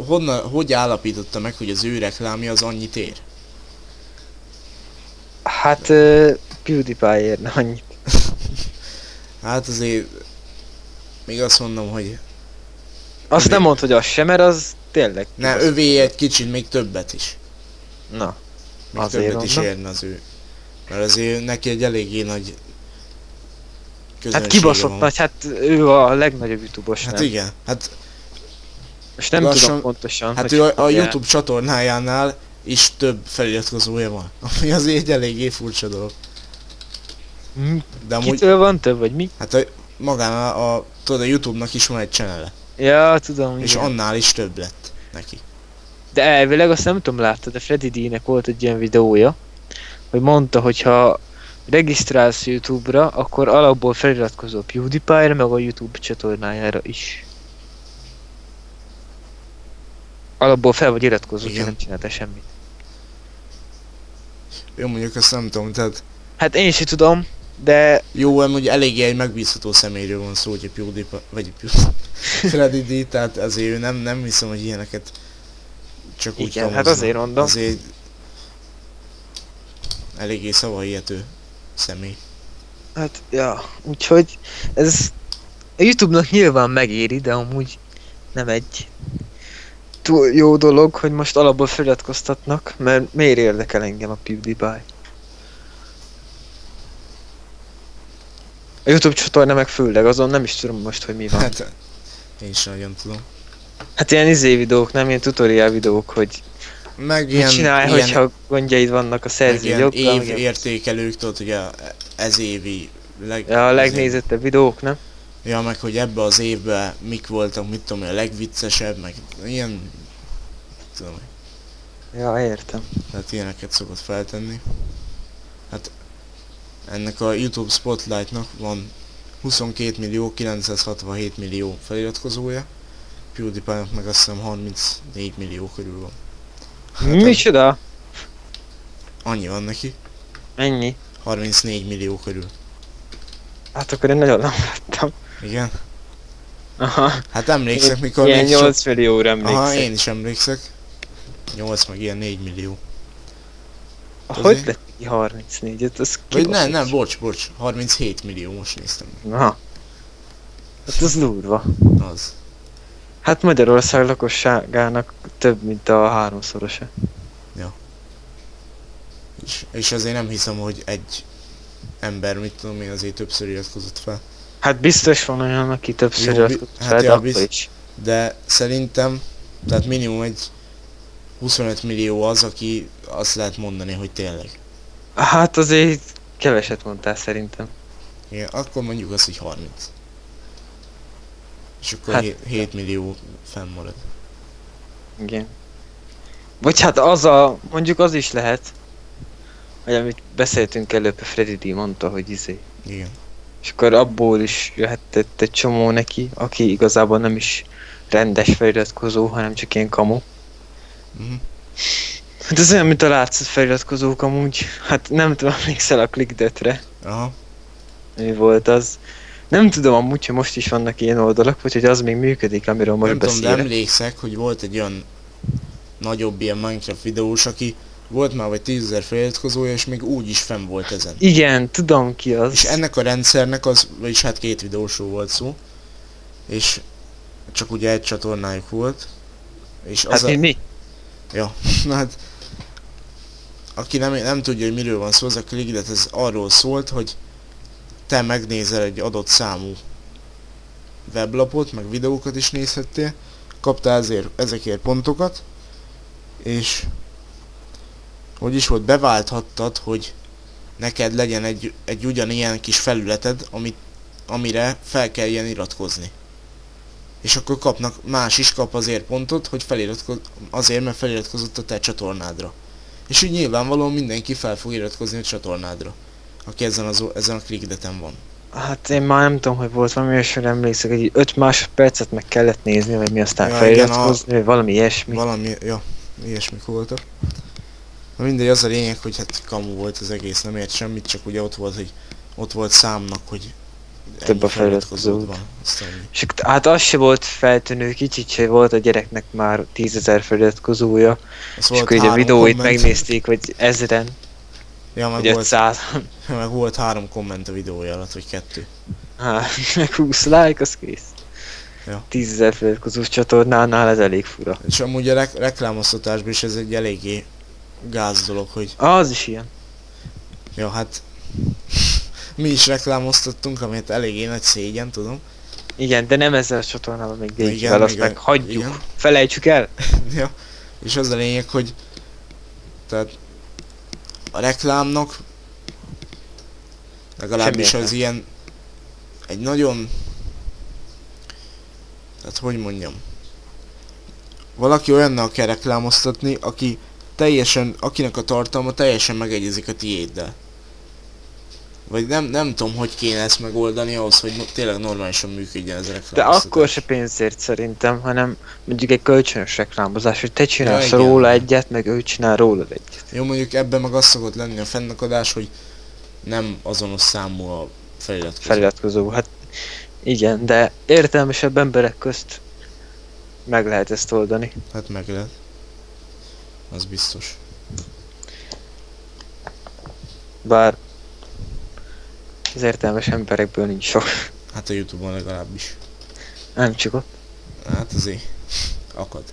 hogy állapította meg, hogy az ő reklámja az annyit ér? Hát PewDiePie érne annyit. Hát azért még azt mondom, hogy Azt nem mondd, hogy az sem, mert az tényleg... ne, övé egy kicsit még többet is. Na, Még azért többet is mondom. érne az ő. Mert azért neki egy eléggé nagy Hát közönsége kibaszott van. nagy, hát ő a legnagyobb YouTube-os, Hát nem? igen, hát Most nem lassan- tudom pontosan, hát hogy ő a fogja- YouTube csatornájánál is több feliratkozója van. Ami azért egy eléggé furcsa dolog. Hm, De amúgy, Kitől van több, vagy mi? hát magán tudod, a YouTube-nak is van egy channele. Ja, tudom, És igen. annál is több lett neki. De elvileg azt nem tudom, láttad, de Freddy D-nek volt egy ilyen videója, hogy mondta, hogy ha regisztrálsz YouTube-ra, akkor alapból feliratkozol PewDiePie-ra, meg a YouTube csatornájára is. Alapból fel vagy iratkozva, Igen. hogy nem csináltál semmit. Jó, mondjuk ezt nem tudom, tehát Hát én sem tudom, de jó, hogy eléggé egy megbízható személyről van szó, hogy a PewDiePie, vagy Freddy D, tehát azért ő nem hiszem, hogy ilyeneket csak úgy igen, hát kamozna. azért mondom. Azért eléggé szavahihető személy. Hát, ja, úgyhogy ez a YouTube-nak nyilván megéri, de amúgy nem egy túl jó dolog, hogy most alapból feliratkoztatnak, mert miért érdekel engem a PewDiePie? A YouTube csatorna meg főleg, azon nem is tudom most, hogy mi van. Hát én sem nagyon tudom. Hát ilyen videók, nem ilyen tutorial videók, hogy Meg mit csinálj, hogyha gondjaid vannak a meg szerzői ilyen joggal. év meg ilyen- értékelők, tudod, ugye ez évi Ja, a legnézettebb videók, nem? Ja, meg hogy ebbe az évben mik voltak, mit tudom, a legviccesebb, meg ilyen... Tudom, Ja, értem. Tehát ilyeneket szokott feltenni. Hát ennek a YouTube Spotlightnak van 22.967.000.000 feliratkozója, PewDiePie-nak meg azt hiszem 34 millió körül van. Hát Micsoda? annyi van neki, Ennyi? 34 millió körül. Hát akkor én nagyon nem láttam. Igen? Aha. Hát emlékszek, mikor Ilyen még sok... 8 millióra emlékszek. Aha, én is emlékszek. 8 meg ilyen 4 millió. Hogy azért- lett ki 34? Hát az Vagy kibaszott. nem, bocs, 37 millió, most néztem. Aha. Hát az durva. Az. Hát Magyarország lakosságának több, mint a háromszorosa. És azért nem hiszem, hogy egy ember, mit tudom én, azért többször iratkozott fel. Hát biztos van olyan, aki többször Jó, iratkozott hát fel, de ja, akkor is. De szerintem, tehát minimum egy 25 millió az, aki azt lehet mondani, hogy tényleg. Hát azért keveset mondtál szerintem. Igen, akkor mondjuk azt, hogy 30. És akkor Hát- 7 millió fennmarad. Igen. Vagy hát az a, mondjuk az is lehet, hogy amit beszéltünk előbb, Freddy D mondta, hogy Igen. és akkor abból is jöhetett egy csomó neki, aki igazából nem is rendes feliratkozó, hanem csak ilyen kamu. Mhm. Hát ez olyan, mint a látszott feliratkozók amúgy. Hát nem tudom, emlékszel a ClickDeath-re, Aha. mi volt az. Nem tudom amúgy, hogy most is vannak ilyen oldalak, vagy hogy az még működik, amiről most Nem tudom, de beszélek. emlékszek, hogy volt egy olyan nagyobb ilyen Minecraft videós, aki volt már vagy 10.000 feliratkozója, és még úgy is fenn volt ezen. Igen, tudom ki az. És ennek a rendszernek az, vagyis hát két videósról volt szó, és csak ugye egy csatornájuk volt, és az Hát mi? Ja, na hát aki nem tudja, hogy miről van szó, az a ClickDeath, ez arról szólt, hogy te megnézel egy adott számú weblapot, meg videókat is nézhettél, kaptál ezekért pontokat, és hogy is volt, beválthattad, hogy neked legyen egy ugyanilyen kis felületed, amire fel kell ilyen iratkozni. És akkor más is kap azért pontot, hogy azért, mert feliratkozott a te csatornádra. És úgy nyilvánvalóan mindenki fel fog iratkozni a csatornádra, aki ezen a ClickDeath-en van. Hát én már nem tudom, hogy volt valami olyasmire emlékszek, hogy 5 másodpercet meg kellett nézni, vagy mi aztán Ja, feliratkozni, vagy valami ilyesmi. Ilyesmik voltak. Na mindegy, az a lényeg, hogy hát kamu volt az egész, nem ért semmit, csak ugye ott volt számnak, hogy Több a ennyi feliratkozód feliratkozód. van. Aztán És hát az se volt feltűnő, kicsit se volt a gyereknek már 10.000 feliratkozója, az és akkor így a 3 videóit komment. megnézték, vagy 1000-en, Ja, vagy 500 meg volt 3 komment a videója alatt, vagy 2. Hát, meg 20 like, az kész. Ja. 10.000 feliratkozós csatornánál ez elég fura. És amúgy a reklámoztatásban is ez egy eléggé gáz dolog, hogy Az is ilyen. ja, hát mi is reklámoztattunk, amit eléggé nagy szégyen, tudom. Igen, de nem ezzel a csatornával még Igen, végigvel, azt igen, meg hagyjuk. igen. Felejtsük el. Ja, és az a lényeg, hogy tehát a reklámnak legalábbis Semmi az ilyen egy nagyon, tehát hogy mondjam, valaki olyannal kell reklámoztatni, akinek a tartalma teljesen megegyezik a tiéddel. Vagy nem tudom, hogy kéne ezt megoldani ahhoz, hogy tényleg normálisan működjen ez a De reklámoztatás. akkor se pénzért szerintem, hanem mondjuk egy kölcsönös reklámozás, hogy te csinálsz Ja, igen. róla egyet, meg ő csinál rólad egyet. Jó, mondjuk ebben meg az szokott lenni a fennakadás, hogy nem azonos számú a feliratkozó. Feliratkozó, hát igen, de értelmesebb emberek közt meg lehet ezt oldani. Hát meg lehet. Az biztos. Bár az értelmes emberekből nincs sok. Hát a Youtube-on legalábbis. Nem csak ott. Hát azért akad.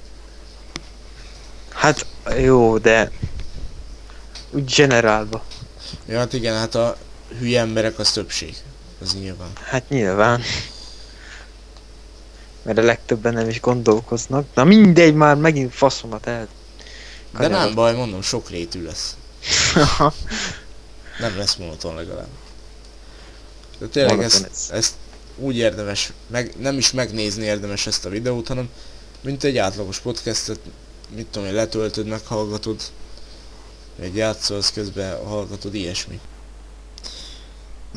Hát jó, de úgy generálva. Ja, hát igen, hát a hülye emberek az többség. Az nyilván. Hát nyilván. Mert a legtöbben nem is gondolkoznak. Na mindegy, már megint faszomat el. De nem baj, mondom, sok rétű lesz. Aha. Nem lesz monoton legalább. De tényleg Monoton ezt úgy érdemes, nem is megnézni érdemes ezt a videót, hanem mint egy átlagos podcastet mit tudom én, letöltöd, meghallgatod, vagy játszolsz közben, hallgatod, ilyesmi.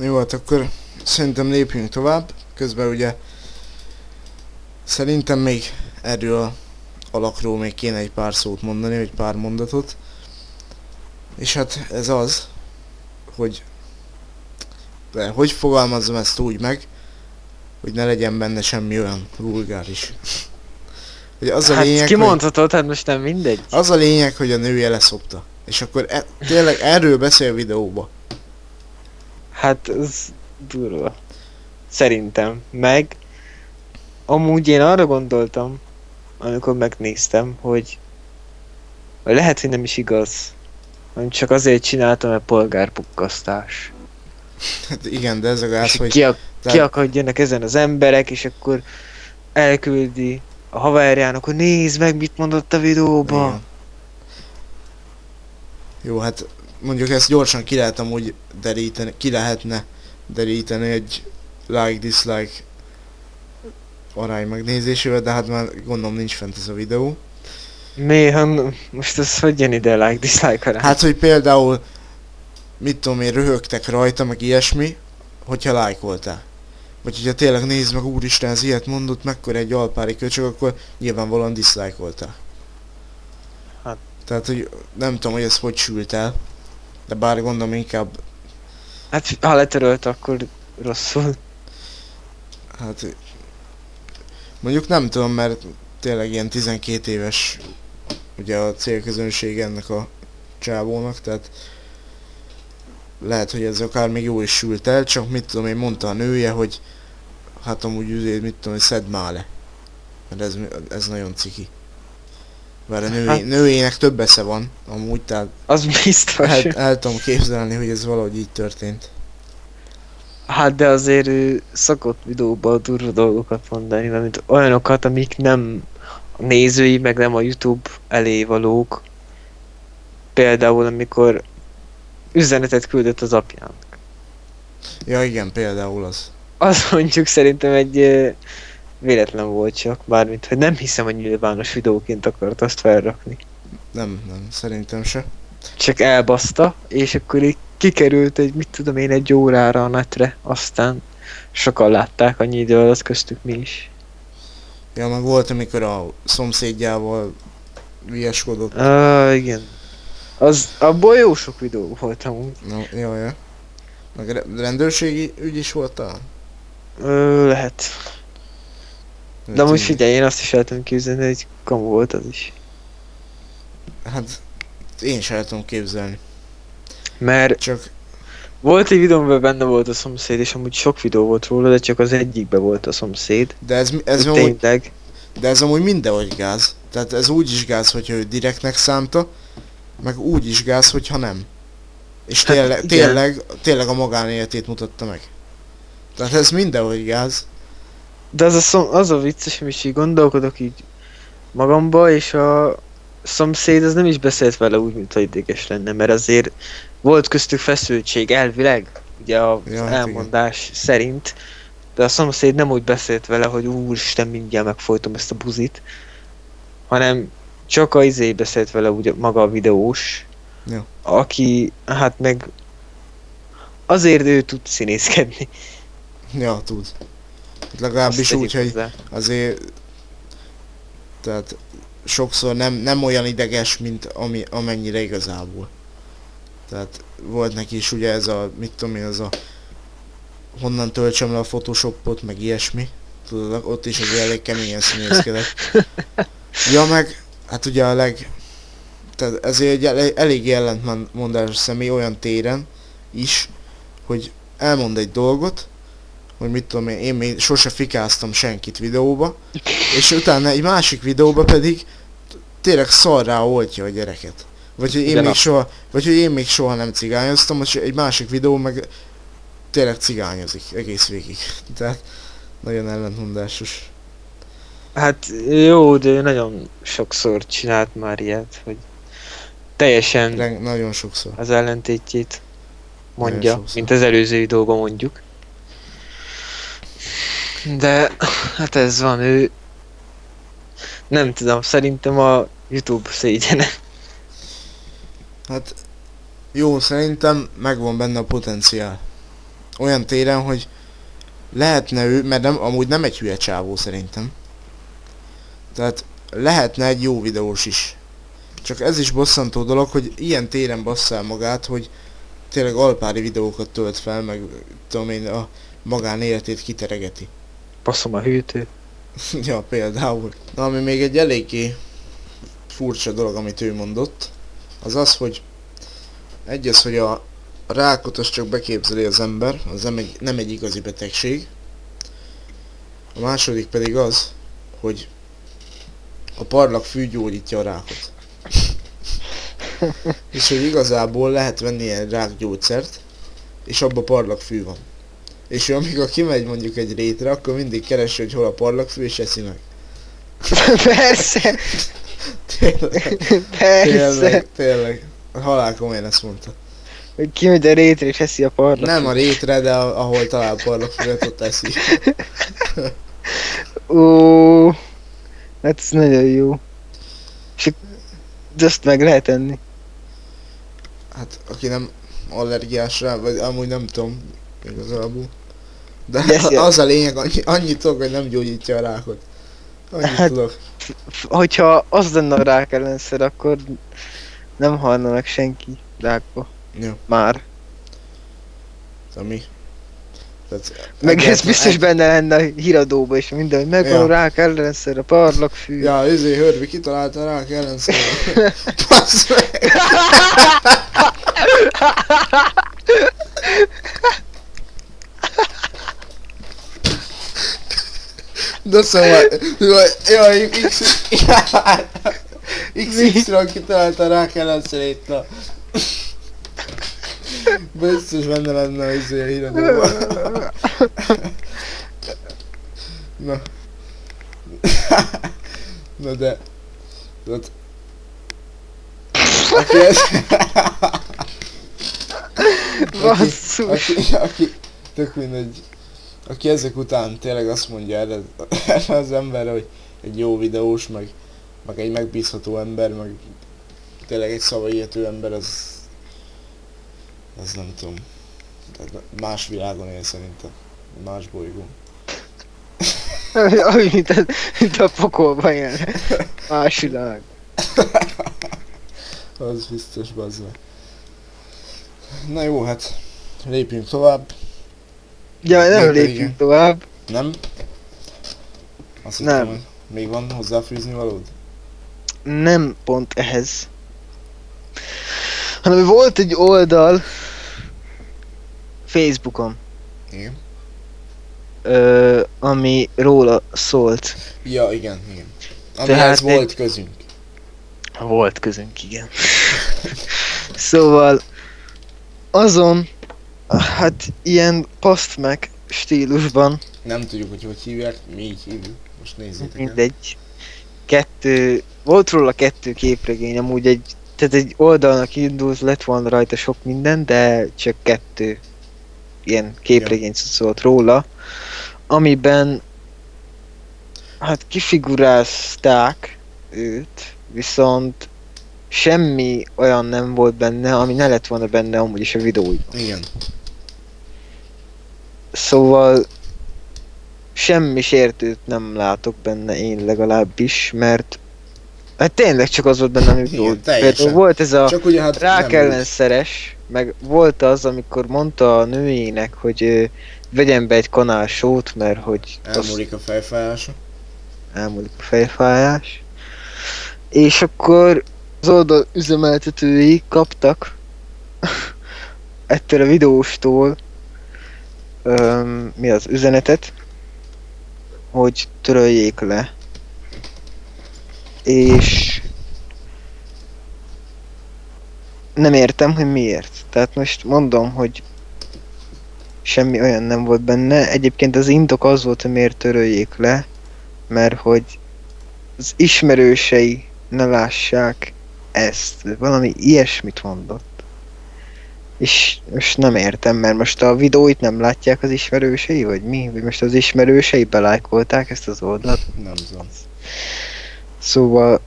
Jó, hát akkor szerintem lépjünk tovább. Közben ugye szerintem még erről a alakról még kéne egy pár szót mondani, vagy pár mondatot. És hát ez az, hogy fogalmazzam ezt úgy meg, hogy ne legyen benne semmi olyan vulgáris. Hogy az a lényeg, kimondhatod, hát most nem mindegy. az a lényeg, hogy a nője leszopta. És akkor tényleg erről beszél videóba. Hát ez durva. Szerintem. Meg amúgy én arra gondoltam, amikor megnéztem, hogy lehet, hogy nem is igaz. Hanem csak azért csináltam, mert polgárpukkasztás. Hát igen, de ez a gáz, És hogy... kiakadjanak ezen az emberek, és akkor elküldi a haverjának, hogy nézd meg, mit mondott a videóba. Igen. Jó, hát mondjuk ezt gyorsan ki lehet amúgy deríteni, ki lehetne deríteni egy like-dislike arány megnézésével, de hát már gondolom nincs fent ez a videó. Most ez hogy jön ide a like-dislike arány? Hát, hogy például, mit tudom én, röhögtek rajta, meg ilyesmi, hogyha lájkoltál. Vagy hogyha tényleg nézd meg, úristen, ez ilyet mondott, mekkora egy alpári köcsög, akkor nyilvánvalóan diszlájkoltál. Hát. Tehát, hogy nem tudom, hogy ez hogy sült el, de bár gondolom inkább, Hát ha letörölt, akkor rosszul. hát mondjuk nem tudom, mert tényleg ilyen 12 éves ugye a célközönség ennek a csávónak, tehát lehet, hogy ez akár még jó is sült el, csak mit tudom én, mondta a nője, hogy hát amúgy mit tudom, hogy szedd már le. Mert ez nagyon ciki. Bár a nőjének több esze van, amúgy, tehát Az biztos. el tudom képzelni, hogy ez valahogy így történt. Hát de azért ő szokott videóban durva dolgokat mondani, mint olyanokat, amik nem a nézői, meg nem a YouTube elé valók. Például amikor üzenetet küldött az apjának. Ja igen, például az. Az mondjuk szerintem egy véletlen volt csak, bármint, hogy nem hiszem, hogy nyilvános videóként akart azt felrakni. Nem, szerintem se. Csak elbaszta, és akkor így kikerült mit tudom én, egy órára a netre, aztán sokan látták annyi idő alatt, köztük mi is. Ja, meg volt, amikor a szomszédjával viaskodott. Igen. Abból jó sok videó volt amúgy. No, ja. Meg rendőrségi ügy is volt talán? Lehet. De amúgy figyelj, én azt is el tudom képzelni, hogy kamu volt az is. Hát én sem el tudom képzelni. Mert Csak volt egy videómban benne volt a szomszéd, és amúgy sok videó volt róla, de csak az egyikben volt a szomszéd. de ez amúgy, Tényleg. de ez amúgy mindenhogy gáz. Tehát ez úgy is gáz, hogyha ő direktnek szánta, meg úgy is gáz, hogyha nem. És Hát tényleg a magánéletét mutatta meg. Tehát ez mindenhogy gáz. De az a vicces, hogy így gondolkodok így magamba, és a szomszéd az nem is beszélt vele úgy, mint hogy ideges lenne, mert azért volt köztük feszültség elvileg, ugye az Ja, hát elmondás szerint, de a szomszéd nem úgy beszélt vele, hogy úristen, mindjárt megfojtom ezt a buzit, hanem csak a beszélt vele ugye maga a videós, Ja. aki hát meg azért ő tud színészkedni. Ja, tud. Hát legalábbis Azt úgy, tegyük hogy hozzá. azért tehát sokszor nem olyan ideges, mint amennyire igazából. Tehát volt neki is ugye ez a, mit tudom én, az a honnan töltsem le a Photoshopot, meg ilyesmi. Tudod, ott is azért elég keményen színészkedett. Ja, meg, hát ugye tehát ezért egy elég ellentmondásos személy olyan téren is, hogy elmond egy dolgot, hogy mit tudom én még sose fikáztam senkit videóba, és utána egy másik videóba pedig tényleg szarrá oltja a gyereket. Vagy hogy én még soha nem cigányoztam, és egy másik videó meg tényleg cigányozik egész végig. Tehát nagyon ellentmondásos. Hát jó, de nagyon sokszor csinált már ilyet, hogy teljesen Nagyon sokszor. az ellentétjét mondja, sokszor. mint az előző videóban mondjuk. De hát ez van, ő nem tudom, szerintem a YouTube szégyene. Hát jó, szerintem megvan benne a potenciál. Olyan téren, hogy lehetne ő, mert amúgy nem egy hülye csávó szerintem. Tehát lehetne egy jó videós is. Csak ez is bosszantó dolog, hogy ilyen téren basszál magát, hogy tényleg alpári videókat tölt fel, meg tudom én, a magánéletét kiteregeti. Passzom a hűtő. Ja, például. Na, ami még egy eléggé furcsa dolog, amit ő mondott, az az, hogy hogy a rákot az csak beképzeli az ember, az nem egy igazi betegség. A második pedig az, hogy a parlagfű gyógyítja a rákot. És hogy igazából lehet venni ilyen rákgyógyszert, és abban parlagfű van. És ő amikor kimegy mondjuk egy rétre, akkor mindig keresi, hogy hol a parlagfű, és eszi meg. Persze. Tényleg, Persze. tényleg. Halál komolyan ezt mondta. Hogy kimegy a rétre és eszi a parlat. Nem a rétre, de ahol talál parlagfüvet, ott eszi. Ó, hát ez nagyon jó. És azt meg lehet enni. Hát aki nem allergiás rá, vagy amúgy nem tudom igazából. De az a lényeg, annyit tudok, hogy nem gyógyítja a rákot. Annyit Hát, tudok. Hogyha az lenne a rák ellenszer, akkor nem halna meg senki rákba. Ja, Már. ami. Tehát Meg ez egyáltalán biztos benne lenne a híradóba is minden, hogy megvan Ja. a rák ellenszer, a parlagfű. Ja, Hörvi kitalálta a rák ellenszert. Bassz meg! De szóval, jaj, XY kitalálta a rák ellenszerét, na. Biztos benne lenne a híradóban. Na. Na de... Hát... Aki ez... Basszus. Aki... Tök mindegy. Aki ezek után tényleg azt mondja erre az emberre, hogy egy jó videós, meg egy megbízható ember, meg tényleg egy szavahihető ember, az nem tudom. Tehát más világon él szerintem. Más bolygón. Ahogy mint a pokolban élne. Más világ. Az biztos, bazd meg. Na jó, hát lépjünk tovább. Ja, nem Még pedig lépjünk tovább. Nem? Azt Nem. hittem, hogy még van hozzáfűzni valód? Nem pont ehhez. Hanem volt egy oldal Facebookon, Igen. ami róla szólt. Ja, igen. Tehát Amihez volt közünk. Volt közünk, igen. Szóval azon, hát ilyen post-meg stílusban, Nem tudjuk, hogy hívják, mi így hívjuk. Most nézzétek el. mindegy, volt róla 2 képregény, amúgy tehát egy oldalnak indult, lett volna rajta sok minden, de csak 2 ilyen képregény szólt róla, amiben hát kifigurázták őt, viszont semmi olyan nem volt benne, ami ne lett volna benne amúgy is a videóiban. Igen. Szóval semmi sértőt nem látok benne én legalábbis, mert hát tényleg csak az volt benne, ami Igen, volt. teljesen. Például volt ez a Csak ugye hát rák nem ellenszeres, meg volt az, amikor mondta a nőjének, hogy vegyen be egy kanál sót, mert hogy elmúlik a fejfájása. elmúlik a fejfájás. És akkor az oldal üzemeltetői kaptak ettől a videóstól mi az üzenetet, hogy töröljék le. És nem értem, hogy miért. Tehát most mondom, hogy semmi olyan nem volt benne. Egyébként az indok az volt, hogy miért töröljék le, mert hogy az ismerősei ne lássák ezt. Valami ilyesmit mondott. És most nem értem, mert most a videóit nem látják az ismerősei, vagy mi? Vagy most az ismerősei belájkolták ezt az oldalt? Nem tudom. Szóval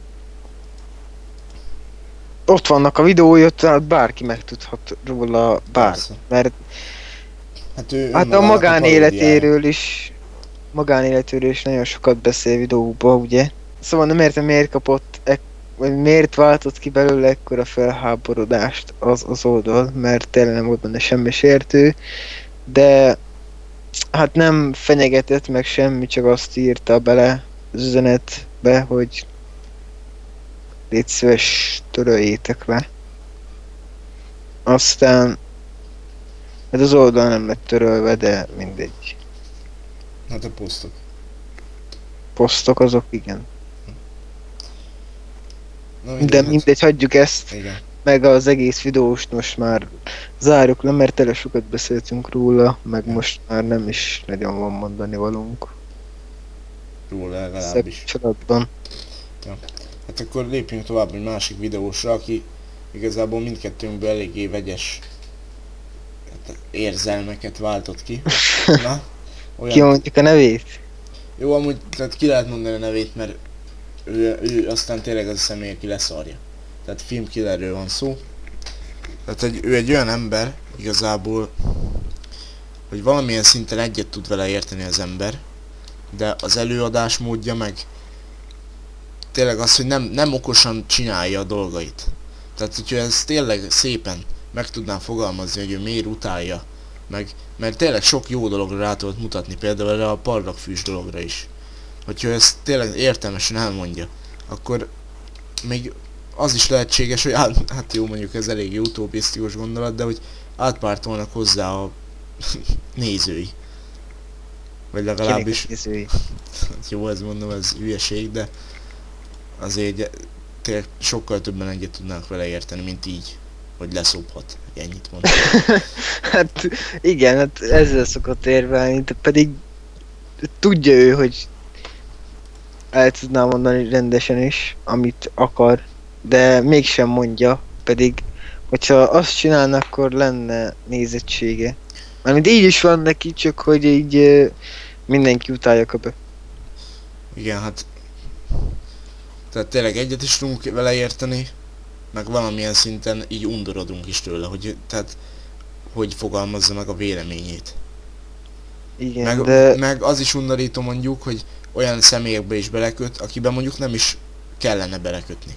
ott vannak a videói, tehát bárki megtudhat róla Persze. mert Hát ő hát a önmagának magánéletéről is nagyon sokat beszél videóban, ugye? Szóval nem értem miért kapott, vagy miért váltott ki belőle ekkora felháborodást az oldal, mert tényleg nem volt benne semmi sértő, de hát nem fenyegetett meg semmi, csak azt írta bele az üzenetbe, hogy légy szíves, töröljétek le. Aztán hát az oldal nem lett törölve, de mindegy. Hát a posztok. Posztok azok igen. Na De mindegy, hagyjuk ezt, Igen. meg az egész videóst most már zárjuk le, mert tele sokat beszéltünk róla, meg Ja. most már nem is nagyon van mondani valunk. Róla Ezzel legalábbis. kapcsolatban. Hát akkor lépjünk tovább egy másik videósra, aki igazából mindkettőnkből eléggé vegyes érzelmeket váltott ki. Na, Ki mondjuk a nevét? Jó, amúgy tehát ki lehet mondani a nevét, mert ő aztán tényleg az a személy, aki leszarja. Tehát filmkillerről van szó. Tehát ő egy olyan ember, igazából, hogy valamilyen szinten egyet tud vele érteni az ember, de az előadás módja meg tényleg az, hogy nem okosan csinálja a dolgait. Tehát, hogyha ez tényleg szépen meg tudnám fogalmazni, hogy ő miért utálja, mert tényleg sok jó dologra rá tudod mutatni, például erre a pallagfűs dologra is. Hogyha ezt tényleg értelmesen elmondja, akkor még az is lehetséges, hogy hát jó, mondjuk ez elég utopisztikus gondolat, de hogy átpártolnak hozzá a nézői. Vagy legalábbis, jó, ez mondom, ez hülyeség, de azért tényleg sokkal többen egyet tudnánk vele érteni, mint így, hogy leszophat, ennyit mondom. Hát igen, hát ezzel szokott érvelni, de pedig tudja ő, hogy el tudná mondani rendesen is, amit akar, de mégsem mondja, pedig hogyha azt csinálna, akkor lenne nézettsége. Mármint így is van neki, csak hogy így mindenki utálja köbö. Igen, hát tehát tényleg egyet is tudunk vele érteni, meg valamilyen szinten így undorodunk is tőle, hogy fogalmazza meg a véleményét. Igen, de... meg az is undorító mondjuk, hogy olyan személyekbe is beleköt, akiben mondjuk nem is kellene belekötni.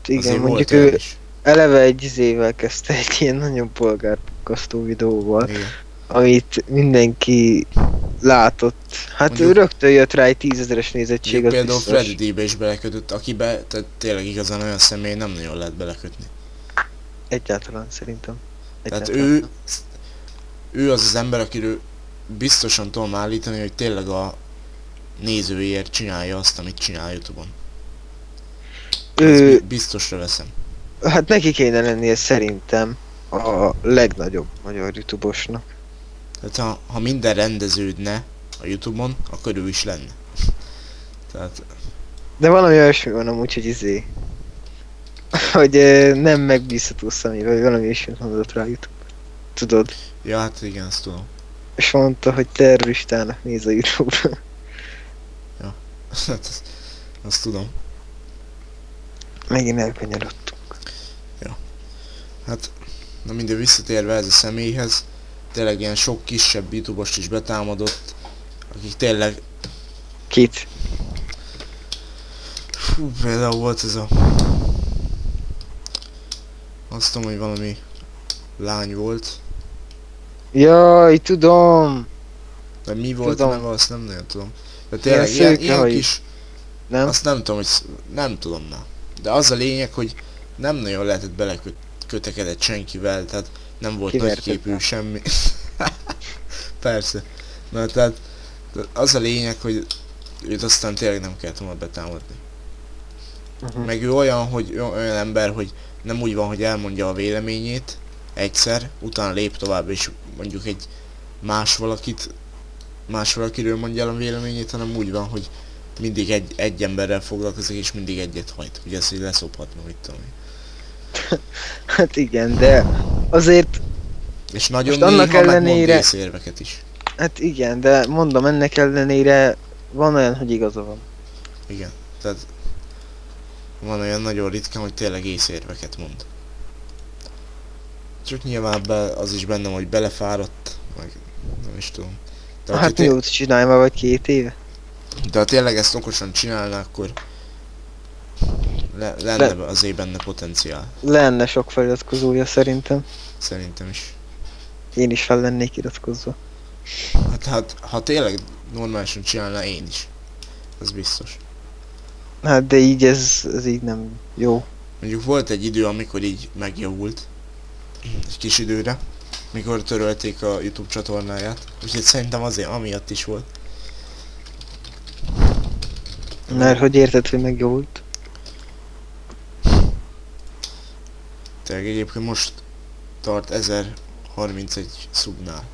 Igen, azért mondjuk volt ő eleve egy izével kezdte, egy ilyen nagyon polgárpukkasztó videóval, igen. amit mindenki látott. Hát Mondjuk- ő rögtön jött rá egy 10 000-es nézettség, az Például biztos. Freddy D-be is belekötött, akibe tehát tényleg igazán olyan személy nem nagyon lehet belekötni. Egyáltalán szerintem. Tehát Egyáltalán. ő az az ember, akiről biztosan tudom állítani, hogy tényleg a nézőért csinálja azt, amit csinál YouTube-on. Ő, Biztosra veszem. hát neki kéne lennie szerintem a legnagyobb magyar youtubosnak. Tehát ha minden rendeződne a YouTube-on, akkor ő is lenne. Tehát De valami olyasmi van amúgy, hogy izé... hogy nem megbízható személy, vagy valami ilyesmit mondott rá YouTube. Tudod? ja, hát igen, azt tudom. És mondta, hogy terroristának néz a YouTube-ra. Hát azt tudom. Megint elkanyarodtunk. Hát, na mindegy, visszatérve ez a személyhez, tényleg ilyen sok kisebb YouTube-ost is betámadott, akik tényleg, Kit? például volt ez a... Azt tudom, hogy valami lány volt, Jaj, tudom! de mi volt Tudom. neve, azt nem nagyon tudom. De Ilyen tényleg ilyen szőkehajú. kis, Nem? azt nem tudom, hogy nem tudom, na. De az a lényeg, hogy nem nagyon lehetett belekötekedett senkivel, tehát nem volt Kiverted nagyképű rá. semmi. Persze. Na tehát az a lényeg, hogy őt aztán tényleg nem kellett volna betámadni. Meg ő olyan ember, hogy nem úgy van, hogy elmondja a véleményét egyszer, utána lép tovább és mondjuk egy más valakiről mondja el a véleményét, hanem úgy van, hogy mindig egy emberrel foglalkozik és mindig egyet hajt. Ugye ezt így leszophatna, mit tudom én. Hát igen, de azért, És nagyon Most annak néha megmond ellenére- észérveket is. hát igen, de mondom, ennek ellenére van olyan, hogy igaza van. Igen. Tehát Van olyan nagyon ritkán, hogy tényleg észérveket mond. Csak nyilván az is bennem, hogy belefáradt, meg nem is tudom. De, Hát mióta csinálj már, vagy 2 éve? de ha tényleg ezt okosan csinálná, akkor lenne azért benne potenciál. Lenne sok feliratkozója szerintem. Szerintem is. Én is fel lennék iratkozva. Hát ha tényleg normálisan csinálná, én is. Ez biztos. Hát de így ez így nem jó. Mondjuk volt egy idő, amikor így megjavult. Egy kis időre. Mikor törölték a YouTube csatornáját. Úgyhogy szerintem azért amiatt is volt. Mert hogy érted, hogy megjavult? Tehát egyébként most tart 1031 szubnál.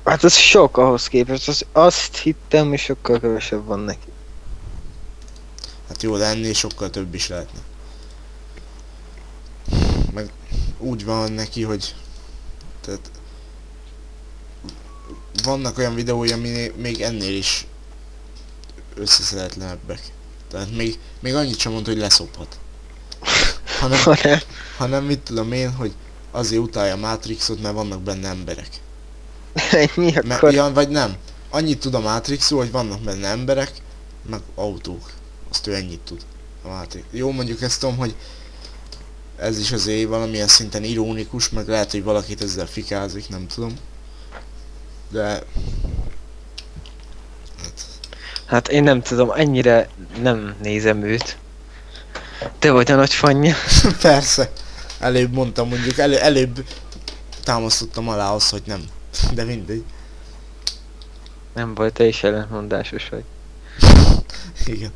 Hát ez sok ahhoz képest, azt hittem, hogy sokkal kevesebb van neki. Hát jó, de ennél sokkal több is lehetne. Meg úgy van neki, hogy tehát vannak olyan videói, ami még ennél is összeszedetlenebbek. Tehát még annyit sem mondta, hogy leszophat. Hanem, Hanem mit tudom én, hogy azért utálja a Matrixot, mert vannak benne emberek. ennyi akkor. Ja, vagy nem. Annyit tud a Matrixról, hogy vannak benne emberek, meg autók. Azt ő ennyit tud. A Matrix. Jó, mondjuk ezt tudom, hogy ez is azért valamilyen szinten ironikus, meg lehet, hogy valakit ezzel fikázik, nem tudom. De... Hát... Hát én nem tudom, ennyire nem nézem őt. Te vagy a nagy fanja. Persze. Előbb mondtam, mondjuk előbb támasztottam alá azt, hogy nem. De mindegy. Nem baj, te is ellentmondásos vagy. Igen.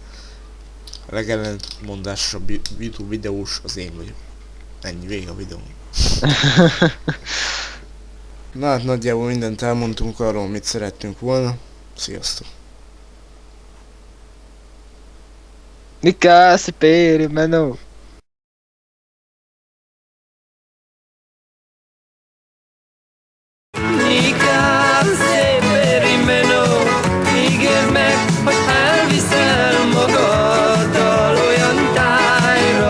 A legellentmondásosabb YouTube videós az én vagyok. Ennyi, vége a videó. Na hát nagyjából mindent elmondtunk arról, amit szerettünk volna. Sziasztok! Mica per mano. Mica